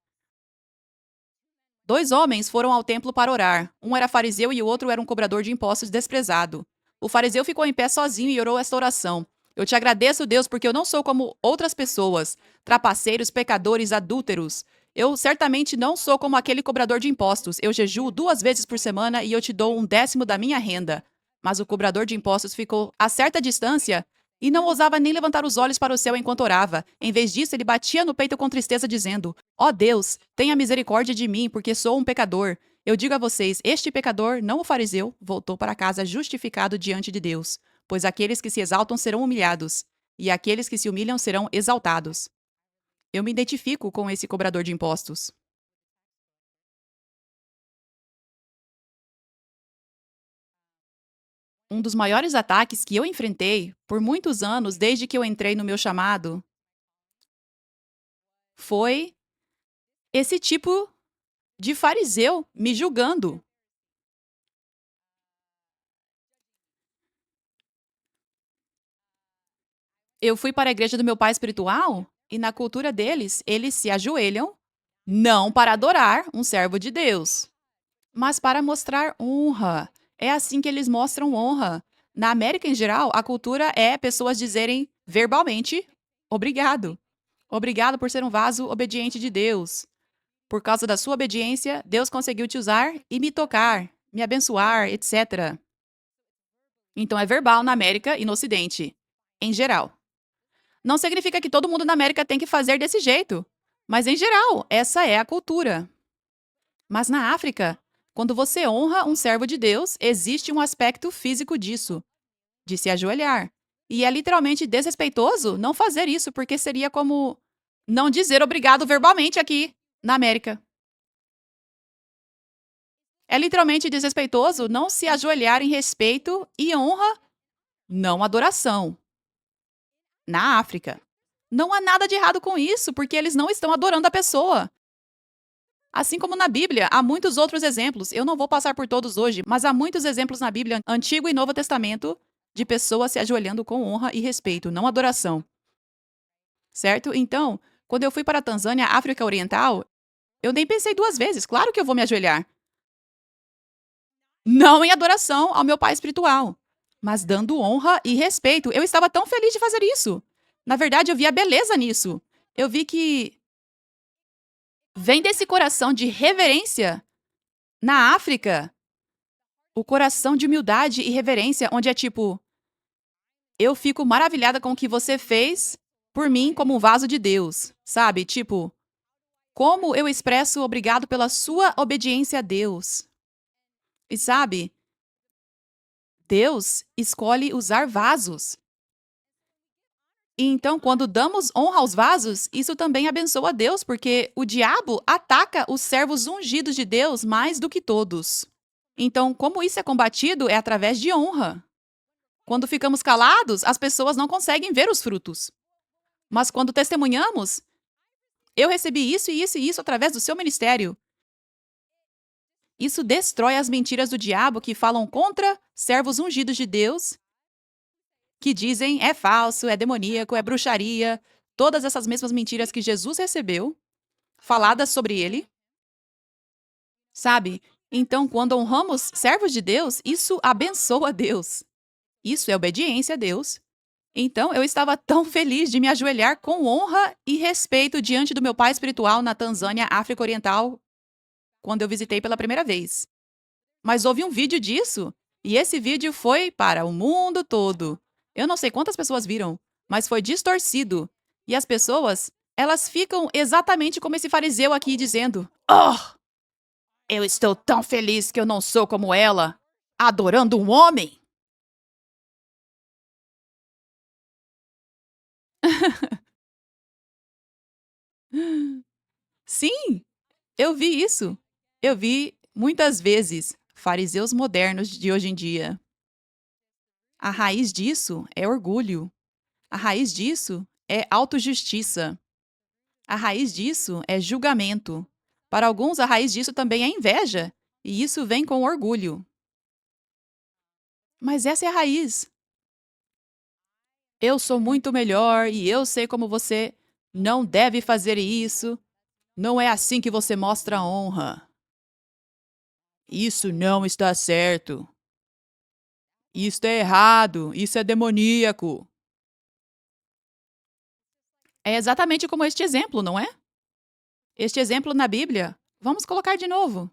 Dois homens foram ao templo para orar. Um era fariseu e o outro era um cobrador de impostos desprezado. O fariseu ficou em pé sozinho e orou esta oração: Eu te agradeço, Deus, porque eu não sou como outras pessoas, trapaceiros, pecadores, adúlteros. Eu certamente não sou como aquele cobrador de impostos. Eu jejuo 2 vezes por semana e eu te dou 1/10 da minha renda. Mas o cobrador de impostos ficou a certa distância E não ousava nem levantar os olhos para o céu enquanto orava. Em vez disso, ele batia no peito com tristeza, dizendo: Ó Deus, tenha misericórdia de mim, porque sou um pecador. Eu digo a vocês: este pecador, não o fariseu, voltou para casa justificado diante de Deus. Pois aqueles que se exaltam serão humilhados, e aqueles que se humilham serão exaltados. Eu me identifico com esse cobrador de impostos. Um dos maiores ataques que eu enfrentei por muitos anos, desde que eu entrei no meu chamado, foi esse tipo de fariseu me julgando. Eu fui para a igreja do meu pai espiritual e na cultura deles, eles se ajoelham não para adorar um servo de Deus, mas para mostrar honra. É assim que eles mostram honra. Na América em geral, a cultura é pessoas dizerem verbalmente obrigado. Obrigado por ser um vaso obediente de Deus. Por causa da sua obediência, Deus conseguiu te usar e me tocar, me abençoar, etc. Então é verbal na América e no Ocidente, em geral. Não significa que todo mundo na América tem que fazer desse jeito, mas em geral, essa é a cultura. Mas na África, quando você honra um servo de Deus, existe um aspecto físico disso, de se ajoelhar. E é literalmente desrespeitoso não fazer isso, porque seria como não dizer obrigado verbalmente aqui na América. É literalmente desrespeitoso não se ajoelhar em respeito e honra, não adoração, na África. Não há nada de errado com isso, porque eles não estão adorando a pessoa. Assim como na Bíblia, há muitos outros exemplos. Eu não vou passar por todos hoje, mas há muitos exemplos na Bíblia, Antigo e Novo Testamento, de pessoas se ajoelhando com honra e respeito, não adoração. Certo? Então, quando eu fui para a Tanzânia, África Oriental, eu nem pensei duas vezes. Claro que eu vou me ajoelhar. Não em adoração ao meu pai espiritual, mas dando honra e respeito. Eu estava tão feliz de fazer isso. Na verdade, eu vi a beleza nisso. Eu vi que vem desse coração de reverência na África, o coração de humildade e reverência, onde é tipo, eu fico maravilhada com o que você fez por mim como um vaso de Deus, sabe? Tipo, como eu expresso obrigado pela sua obediência a Deus. E sabe, Deus escolhe usar vasos. E então, quando damos honra aos vasos, isso também abençoa a Deus, porque o diabo ataca os servos ungidos de Deus mais do que todos. Então, como isso é combatido é através de honra. Quando ficamos calados, as pessoas não conseguem ver os frutos. Mas quando testemunhamos, eu recebi isso e isso e isso através do seu ministério. Isso destrói as mentiras do diabo que falam contra servos ungidos de Deus, que dizem é falso, é demoníaco, é bruxaria, todas essas mesmas mentiras que Jesus recebeu, faladas sobre ele, sabe? Então, quando honramos servos de Deus, isso abençoa Deus. Isso é obediência a Deus. Então, eu estava tão feliz de me ajoelhar com honra e respeito diante do meu pai espiritual na Tanzânia, África Oriental, quando eu visitei pela primeira vez. Mas houve um vídeo disso, e esse vídeo foi para o mundo todo. Eu não sei quantas pessoas viram, mas foi distorcido. E as pessoas, elas ficam exatamente como esse fariseu aqui dizendo: Oh, eu estou tão feliz que eu não sou como ela, adorando um homem. Sim, eu vi isso. Eu vi muitas vezes fariseus modernos de hoje em dia. A raiz disso é orgulho. A raiz disso é autojustiça. A raiz disso é julgamento. Para alguns, a raiz disso também é inveja. E isso vem com orgulho. Mas essa é a raiz. Eu sou muito melhor e eu sei como você não deve fazer isso. Não é assim que você mostra honra. Isso não está certo. Isso é errado. Isso é demoníaco. É exatamente como este exemplo, não é? Este exemplo na Bíblia. Vamos colocar de novo.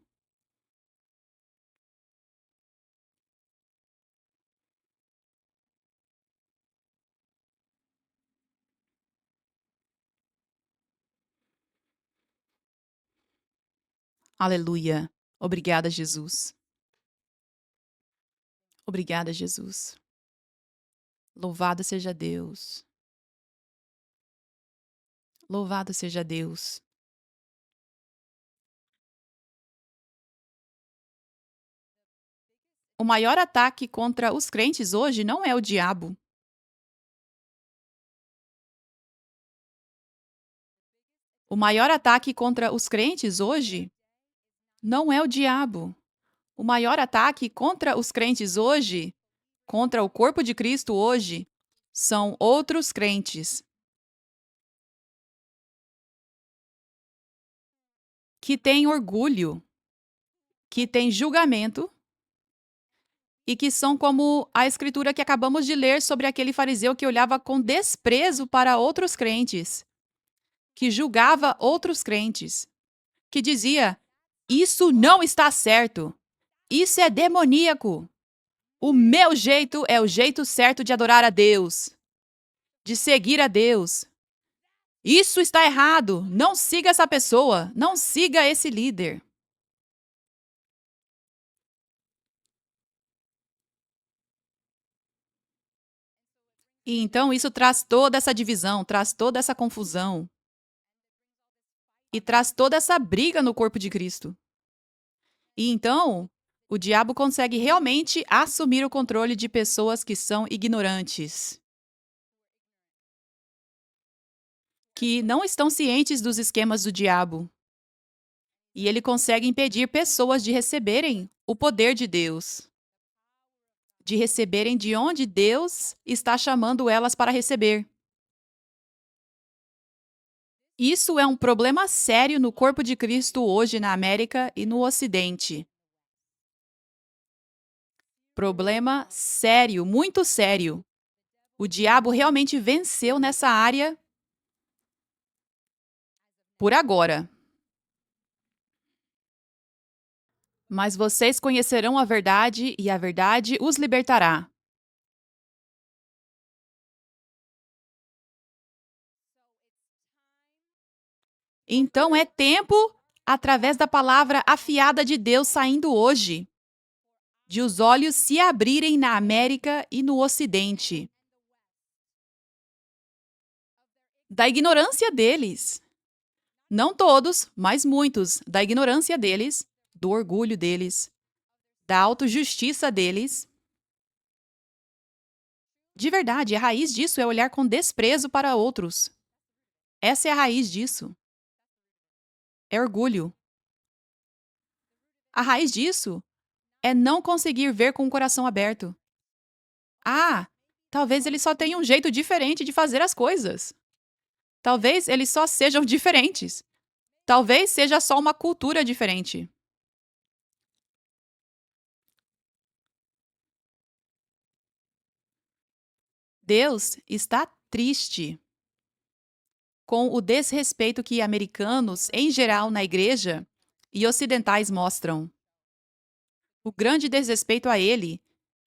Aleluia. Obrigada, Jesus. Obrigada, Jesus. Louvado seja Deus. Louvado seja Deus. O maior ataque contra os crentes hoje não é o diabo. O maior ataque contra os crentes hoje não é o diabo. O maior ataque contra os crentes hoje, contra o corpo de Cristo hoje, são outros crentes que têm orgulho, que têm julgamento e que são como a escritura que acabamos de ler sobre aquele fariseu que olhava com desprezo para outros crentes, que julgava outros crentes, que dizia: Isso não está certo, isso é demoníaco. O meu jeito é o jeito certo de adorar a Deus, de seguir a Deus. Isso está errado. Não siga essa pessoa. Não siga esse líder. E então isso traz toda essa divisão, traz toda essa confusão e traz toda essa briga no corpo de Cristo. E então, o diabo consegue realmente assumir o controle de pessoas que são ignorantes, que não estão cientes dos esquemas do diabo. E ele consegue impedir pessoas de receberem o poder de Deus, de receberem de onde Deus está chamando elas para receber. Isso é um problema sério no corpo de Cristo hoje na América e no Ocidente. Problema sério, muito sério. O diabo realmente venceu nessa área por agora. Mas vocês conhecerão a verdade e a verdade os libertará. Então é tempo, através da palavra afiada de Deus saindo hoje, de os olhos se abrirem na América e no Ocidente, da ignorância deles. Não todos, mas muitos, da ignorância deles, do orgulho deles, da autojustiça deles. De verdade, a raiz disso é olhar com desprezo para outros. Essa é a raiz disso. É orgulho. A raiz disso é não conseguir ver com o coração aberto. Ah, talvez eles só tenham um jeito diferente de fazer as coisas. Talvez eles só sejam diferentes. Talvez seja só uma cultura diferente. Deus está triste com o desrespeito que americanos, em geral, na igreja e ocidentais mostram. O grande desrespeito a ele,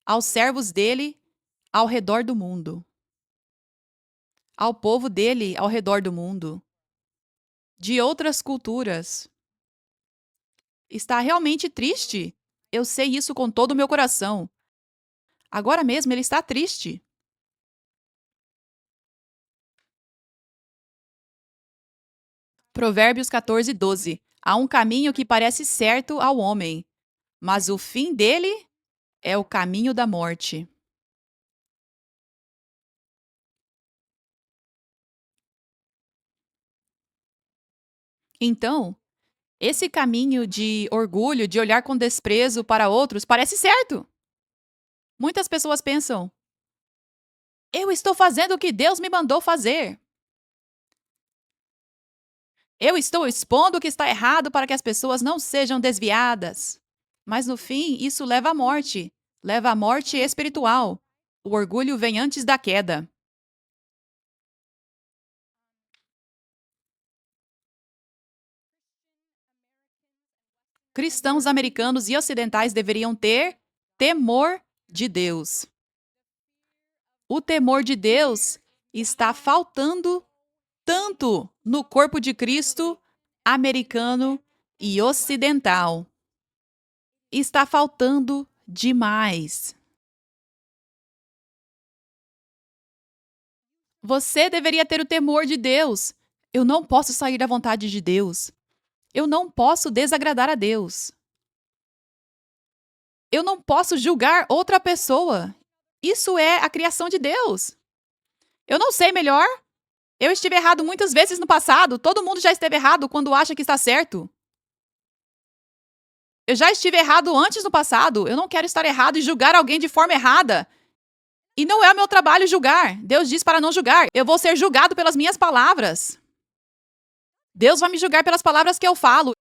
aos servos dele ao redor do mundo, ao povo dele ao redor do mundo, de outras culturas. Está realmente triste. Eu sei isso com todo o meu coração. Agora mesmo ele está triste. Provérbios 14:12. Há um caminho que parece certo ao homem, mas o fim dele é o caminho da morte. Então, esse caminho de orgulho, de olhar com desprezo para outros, parece certo. Muitas pessoas pensam: eu estou fazendo o que Deus me mandou fazer. Eu estou expondo o que está errado para que as pessoas não sejam desviadas. Mas no fim, isso leva à morte espiritual. O orgulho vem antes da queda. Cristãos americanos e ocidentais deveriam ter temor de Deus. O temor de Deus está faltando tanto no corpo de Cristo americano e ocidental. Está faltando demais. Você deveria ter o temor de Deus. Eu não posso sair da vontade de Deus. Eu não posso desagradar a Deus. Eu não posso julgar outra pessoa. Isso é a criação de Deus. Eu não sei melhor. Eu estive errado muitas vezes no passado. Todo mundo já esteve errado quando acha que está certo. Eu já estive errado antes no passado. Eu não quero estar errado e julgar alguém de forma errada. E não é o meu trabalho julgar. Deus diz para não julgar. Eu vou ser julgado pelas minhas palavras. Deus vai me julgar pelas palavras que eu falo.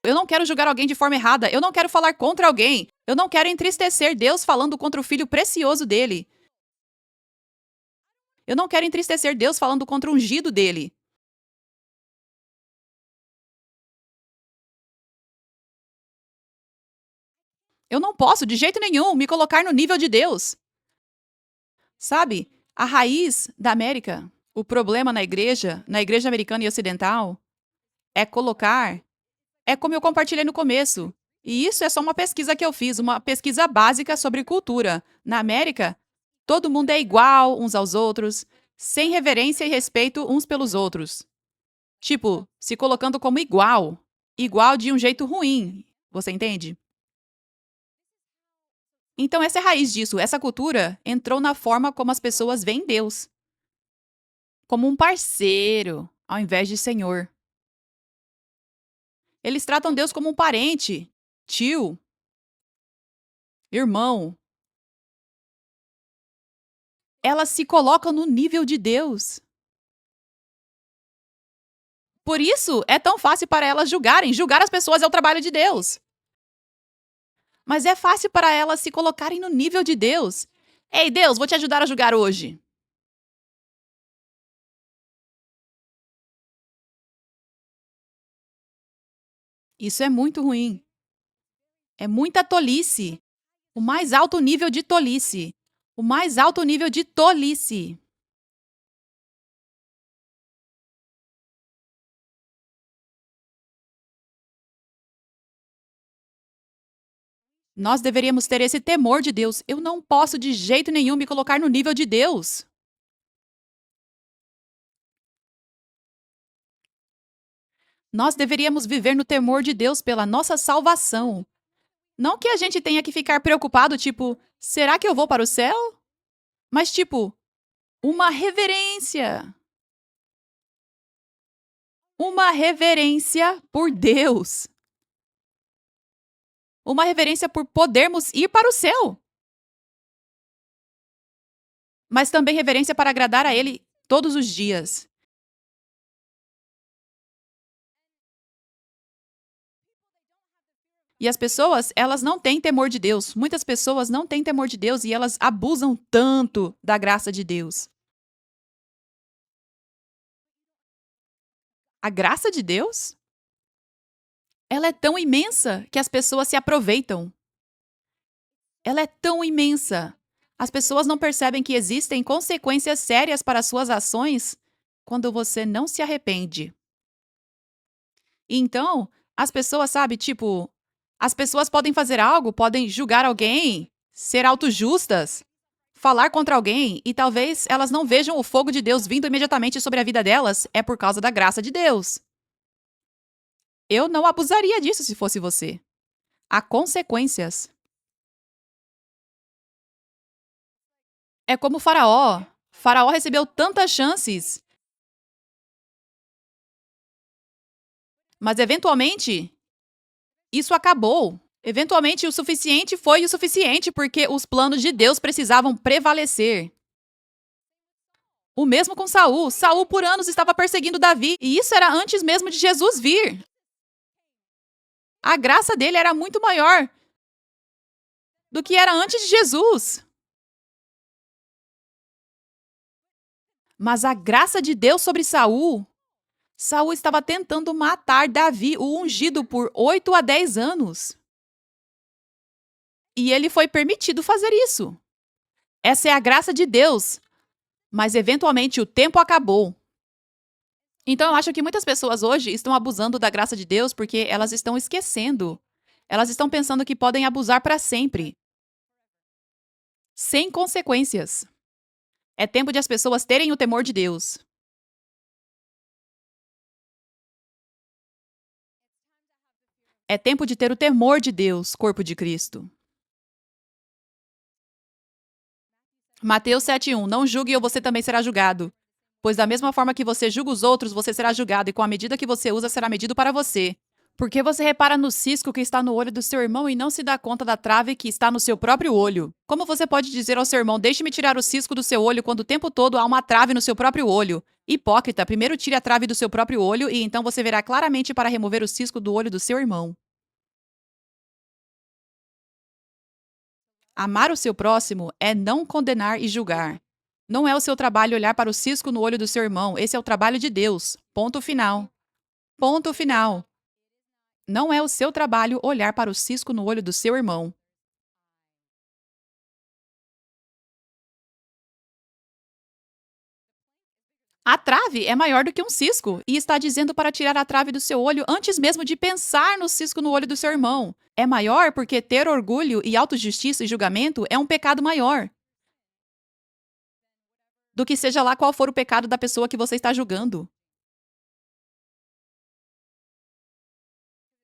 Eu não quero julgar alguém de forma errada. Eu não quero falar contra alguém. Eu não quero entristecer Deus falando contra o filho precioso dele. Eu não quero entristecer Deus falando contra o ungido dele. Eu não posso, de jeito nenhum, me colocar no nível de Deus. Sabe, a raiz da América, o problema na igreja americana e ocidental, é colocar. É como eu compartilhei no começo. E isso é só uma pesquisa que eu fiz, uma pesquisa básica sobre cultura. Na América, todo mundo é igual uns aos outros, sem reverência e respeito uns pelos outros. Tipo, se colocando como igual. Igual de um jeito ruim. Você entende? Então, essa é a raiz disso. Essa cultura entrou na forma como as pessoas veem Deus. Como um parceiro, ao invés de senhor. Eles tratam Deus como um parente, tio, irmão. Elas se colocam no nível de Deus. Por isso, é tão fácil para elas julgarem. Julgar as pessoas é o trabalho de Deus. Mas é fácil para elas se colocarem no nível de Deus. Ei, Deus, vou te ajudar a julgar hoje. Isso é muito ruim. É muita tolice. O mais alto nível de tolice. O mais alto nível de tolice. Nós deveríamos ter esse temor de Deus. Eu não posso de jeito nenhum me colocar no nível de Deus. Nós deveríamos viver no temor de Deus pela nossa salvação. Não que a gente tenha que ficar preocupado, tipo, será que eu vou para o céu? Mas, tipo, uma reverência. Uma reverência por Deus. Uma reverência por podermos ir para o céu. Mas também reverência para agradar a Ele todos os dias. E as pessoas, elas não têm temor de Deus. Muitas pessoas não têm temor de Deus e elas abusam tanto da graça de Deus. A graça de Deus? Ela é tão imensa que as pessoas se aproveitam. Ela é tão imensa. As pessoas não percebem que existem consequências sérias para suas ações quando você não se arrepende. Então, as pessoas, sabe, tipo, as pessoas podem fazer algo, podem julgar alguém, ser autojustas, falar contra alguém e talvez elas não vejam o fogo de Deus vindo imediatamente sobre a vida delas, é por causa da graça de Deus. Eu não abusaria disso se fosse você. Há consequências. É como Faraó. Faraó recebeu tantas chances, mas eventualmente isso acabou. Eventualmente o suficiente foi o suficiente porque os planos de Deus precisavam prevalecer. O mesmo com Saul. Saul por anos estava perseguindo Davi e isso era antes mesmo de Jesus vir. A graça dele era muito maior do que era antes de Jesus. Mas a graça de Deus sobre Saul, Saul estava tentando matar Davi, o ungido, por 8 a 10 anos. E ele foi permitido fazer isso. Essa é a graça de Deus. Mas eventualmente o tempo acabou. Então eu acho que muitas pessoas hoje estão abusando da graça de Deus porque elas estão esquecendo. Elas estão pensando que podem abusar para sempre, sem consequências. É tempo de as pessoas terem o temor de Deus. É tempo de ter o temor de Deus, corpo de Cristo. Mateus 7:1 Não julgue ou você também será julgado. Pois da mesma forma que você julga os outros, você será julgado, e com a medida que você usa, será medido para você. Porque você repara no cisco que está no olho do seu irmão e não se dá conta da trave que está no seu próprio olho? Como você pode dizer ao seu irmão, deixe-me tirar o cisco do seu olho, quando o tempo todo há uma trave no seu próprio olho? Hipócrita, primeiro tire a trave do seu próprio olho e então você verá claramente para remover o cisco do olho do seu irmão. Amar o seu próximo é não condenar e julgar. Não é o seu trabalho olhar para o cisco no olho do seu irmão, esse é o trabalho de Deus. Ponto final. Ponto final. Não é o seu trabalho olhar para o cisco no olho do seu irmão. A trave é maior do que um cisco e está dizendo para tirar a trave do seu olho antes mesmo de pensar no cisco no olho do seu irmão. É maior porque ter orgulho e autojustiça e julgamento é um pecado maior do que seja lá qual for o pecado da pessoa que você está julgando.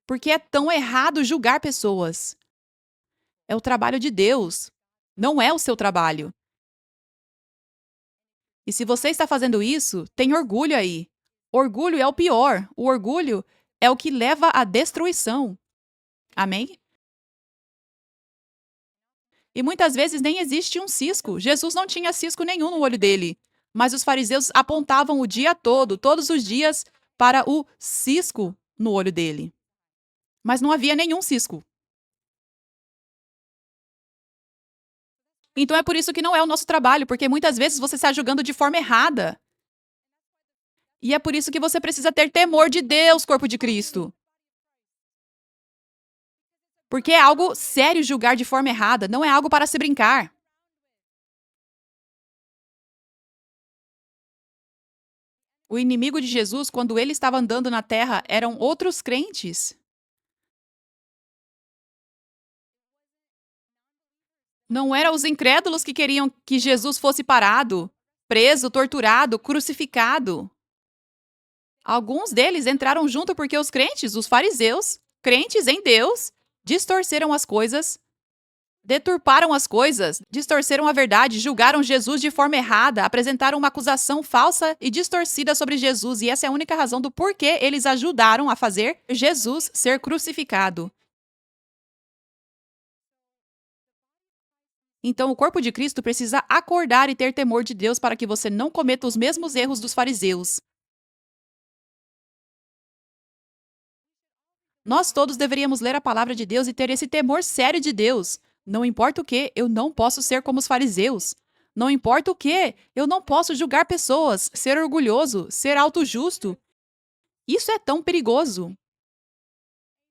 Porque é tão errado julgar pessoas. É o trabalho de Deus, não é o seu trabalho. E se você está fazendo isso, tem orgulho aí. Orgulho é o pior. O orgulho é o que leva à destruição. Amém? E muitas vezes nem existe um cisco. Jesus não tinha cisco nenhum no olho dele. Mas os fariseus apontavam o dia todo, todos os dias, para o cisco no olho dele. Mas não havia nenhum cisco. Então é por isso que não é o nosso trabalho, porque muitas vezes você está julgando de forma errada. E é por isso que você precisa ter temor de Deus, corpo de Cristo. Porque é algo sério julgar de forma errada, não é algo para se brincar. O inimigo de Jesus, quando ele estava andando na terra, eram outros crentes. Não eram os incrédulos que queriam que Jesus fosse parado, preso, torturado, crucificado. Alguns deles entraram junto porque os crentes, os fariseus, crentes em Deus, distorceram as coisas, deturparam as coisas, distorceram a verdade, julgaram Jesus de forma errada, apresentaram uma acusação falsa e distorcida sobre Jesus, e essa é a única razão do porquê eles ajudaram a fazer Jesus ser crucificado. Então, o corpo de Cristo precisa acordar e ter temor de Deus para que você não cometa os mesmos erros dos fariseus. Nós todos deveríamos ler a palavra de Deus e ter esse temor sério de Deus. Não importa o que, eu não posso ser como os fariseus. Não importa o que, eu não posso julgar pessoas, ser orgulhoso, ser autojusto. Isso é tão perigoso.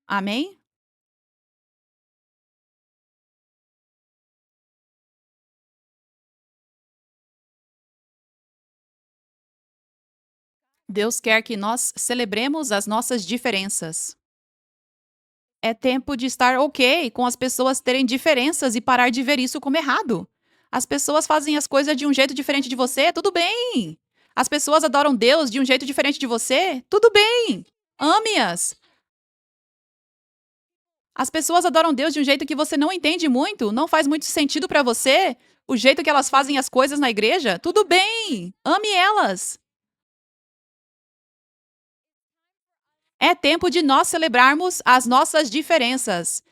Amém? Deus quer que nós celebremos as nossas diferenças. É tempo de estar ok com as pessoas terem diferenças e parar de ver isso como errado. As pessoas fazem as coisas de um jeito diferente de você, tudo bem. As pessoas adoram Deus de um jeito diferente de você, tudo bem. Ame-as. As pessoas adoram Deus de um jeito que você não entende muito, não faz muito sentido pra você. O jeito que elas fazem as coisas na igreja, tudo bem. Ame elas. É tempo de nós celebrarmos as nossas diferenças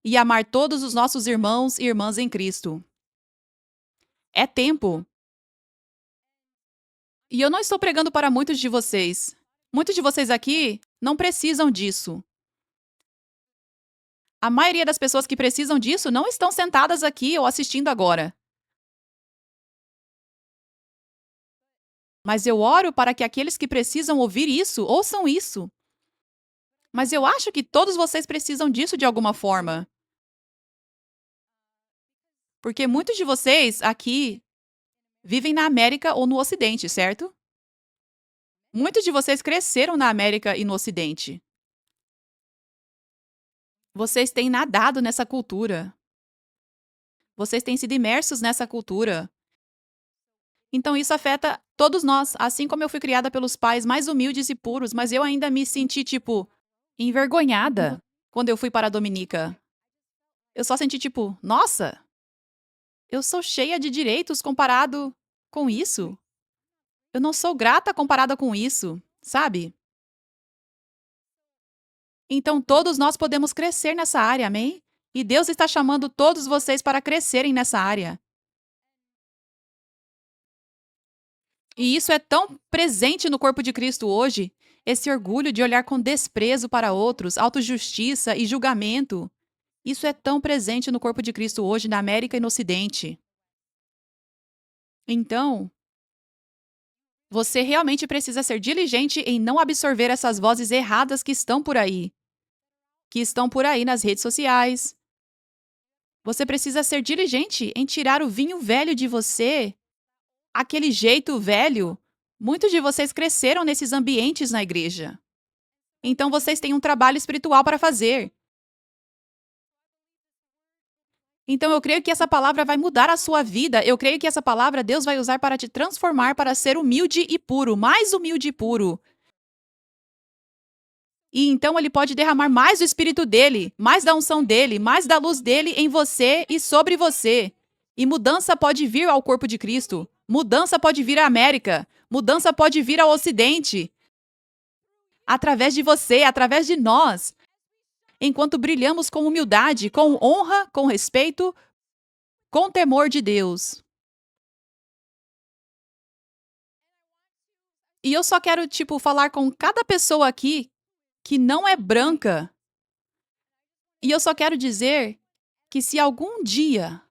e amar todos os nossos irmãos e irmãs em Cristo. É tempo. E eu não estou pregando para muitos de vocês. Muitos de vocês aqui não precisam disso. A maioria das pessoas que precisam disso não estão sentadas aqui ou assistindo agora. Mas eu oro para que aqueles que precisam ouvir isso ouçam isso. Mas eu acho que todos vocês precisam disso de alguma forma. Porque muitos de vocês aqui vivem na América ou no Ocidente, certo? Muitos de vocês cresceram na América e no Ocidente. Vocês têm nadado nessa cultura. Vocês têm sido imersos nessa cultura. Então isso afeta todos nós, assim como eu fui criada pelos pais mais humildes e puros, mas eu ainda me senti, tipo, envergonhada quando eu fui para a Dominica. Eu só senti, tipo, nossa, eu sou cheia de direitos comparado com isso. Eu não sou grata comparada com isso, sabe? Então todos nós podemos crescer nessa área, amém? E Deus está chamando todos vocês para crescerem nessa área. E isso é tão presente no corpo de Cristo hoje, esse orgulho de olhar com desprezo para outros, autojustiça e julgamento. Isso é tão presente no corpo de Cristo hoje, na América e no Ocidente. Então, você realmente precisa ser diligente em não absorver essas vozes erradas que estão por aí. Que estão por aí nas redes sociais. Você precisa ser diligente em tirar o vinho velho de você, aquele jeito velho. Muitos de vocês cresceram nesses ambientes na igreja. Então vocês têm um trabalho espiritual para fazer. Então eu creio que essa palavra vai mudar a sua vida. Eu creio que essa palavra Deus vai usar para te transformar para ser humilde e puro, mais humilde e puro. E então ele pode derramar mais do espírito dele, mais da unção dele, mais da luz dele em você e sobre você. E mudança pode vir ao corpo de Cristo. Mudança pode vir à América. Mudança pode vir ao Ocidente. Através de você, através de nós. Enquanto brilhamos com humildade, com honra, com respeito, com temor de Deus. E eu só quero, falar com cada pessoa aqui que não é branca. E eu só quero dizer que se algum dia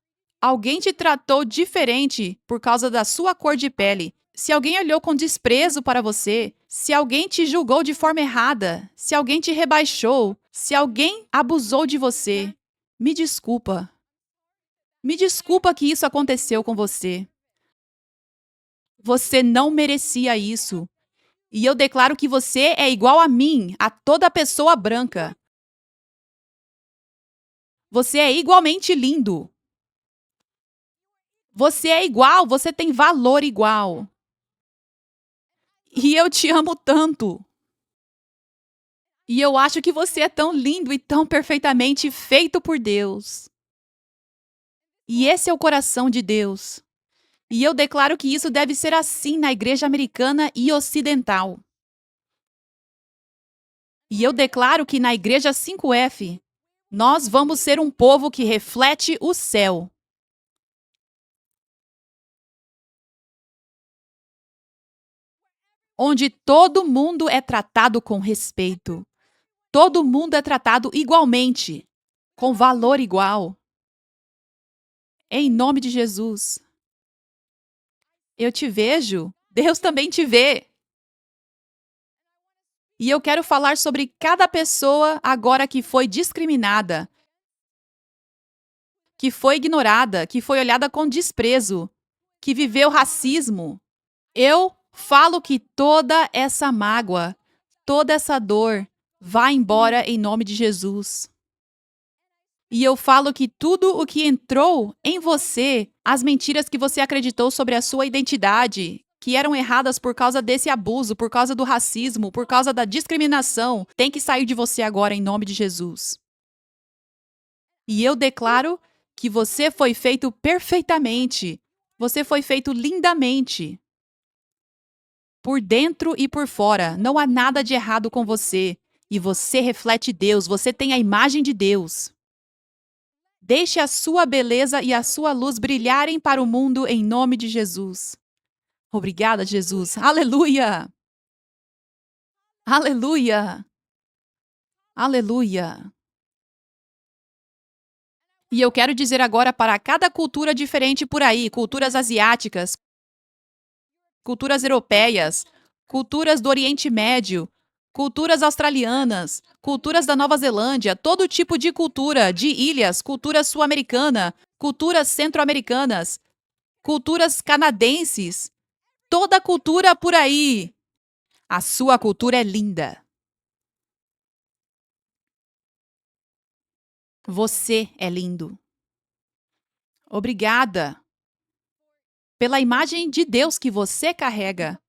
alguém te tratou diferente por causa da sua cor de pele, se alguém olhou com desprezo para você, se alguém te julgou de forma errada, se alguém te rebaixou, se alguém abusou de você, me desculpa. Me desculpa que isso aconteceu com você. Você não merecia isso. E eu declaro que você é igual a mim, a toda pessoa branca. Você é igualmente lindo. Você é igual, você tem valor igual. E eu te amo tanto. E eu acho que você é tão lindo e tão perfeitamente feito por Deus. E esse é o coração de Deus. E eu declaro que isso deve ser assim na igreja americana e ocidental. E eu declaro que na igreja 5F, nós vamos ser um povo que reflete o céu. Onde todo mundo é tratado com respeito. Todo mundo é tratado igualmente, com valor igual. Em nome de Jesus. Eu te vejo, Deus também te vê. E eu quero falar sobre cada pessoa agora que foi discriminada, que foi ignorada, que foi olhada com desprezo, que viveu racismo. Eu falo que toda essa mágoa, toda essa dor, vá embora em nome de Jesus. E eu falo que tudo o que entrou em você, as mentiras que você acreditou sobre a sua identidade, que eram erradas por causa desse abuso, por causa do racismo, por causa da discriminação, tem que sair de você agora em nome de Jesus. E eu declaro que você foi feito perfeitamente. Você foi feito lindamente. Por dentro e por fora, não há nada de errado com você. E você reflete Deus, você tem a imagem de Deus. Deixe a sua beleza e a sua luz brilharem para o mundo em nome de Jesus. Obrigada, Jesus. Aleluia! Aleluia! Aleluia! E eu quero dizer agora para cada cultura diferente por aí, culturas asiáticas, culturas europeias, culturas do Oriente Médio, culturas australianas, culturas da Nova Zelândia, todo tipo de cultura, de ilhas, cultura sul-americana, culturas centro-americanas, culturas canadenses, toda a cultura por aí. A sua cultura é linda. Você é lindo. Obrigada pela imagem de Deus que você carrega,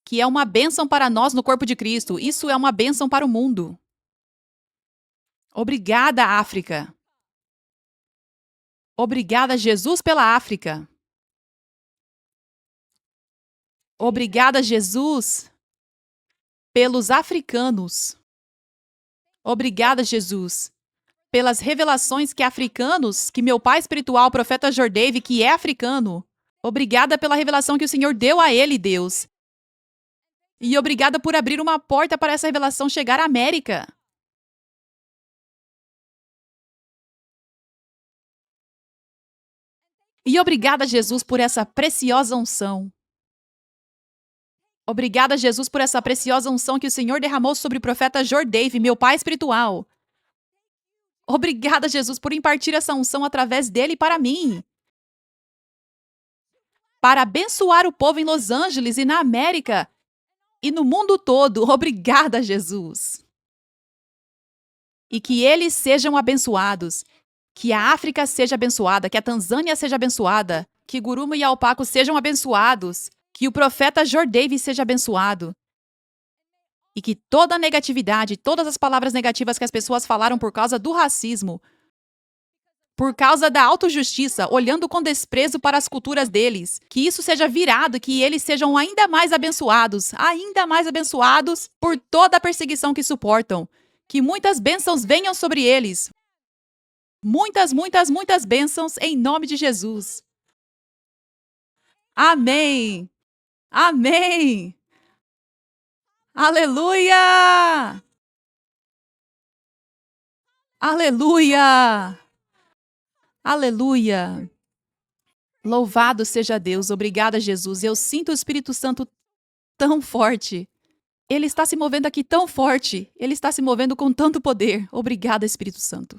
que é uma bênção para nós no corpo de Cristo. Isso é uma bênção para o mundo. Obrigada, África. Obrigada, Jesus, pela África. Obrigada, Jesus, pelos africanos. Obrigada, Jesus, pelas revelações que africanos, que meu pai espiritual, o profeta Jordave, que é africano. Obrigada pela revelação que o Senhor deu a ele, Deus. E obrigada por abrir uma porta para essa revelação chegar à América. E obrigada, Jesus, por essa preciosa unção. Obrigada, Jesus, por essa preciosa unção que o Senhor derramou sobre o profeta Jordave, meu pai espiritual. Obrigada, Jesus, por impartir essa unção através dele para mim. Para abençoar o povo em Los Angeles e na América e no mundo todo. Obrigada, Jesus. E que eles sejam abençoados. Que a África seja abençoada, que a Tanzânia seja abençoada, que Guruma e Alpaco sejam abençoados, que o profeta Jordave seja abençoado. E que toda a negatividade, todas as palavras negativas que as pessoas falaram por causa do racismo, por causa da autojustiça, olhando com desprezo para as culturas deles, que isso seja virado, que eles sejam ainda mais abençoados por toda a perseguição que suportam. Que muitas bênçãos venham sobre eles. Muitas, muitas, muitas bênçãos em nome de Jesus. Amém. Amém. Aleluia! Aleluia! Aleluia! Louvado seja Deus. Obrigada, Jesus. Eu sinto o Espírito Santo tão forte. Ele está se movendo aqui tão forte. Ele está se movendo com tanto poder. Obrigada, Espírito Santo.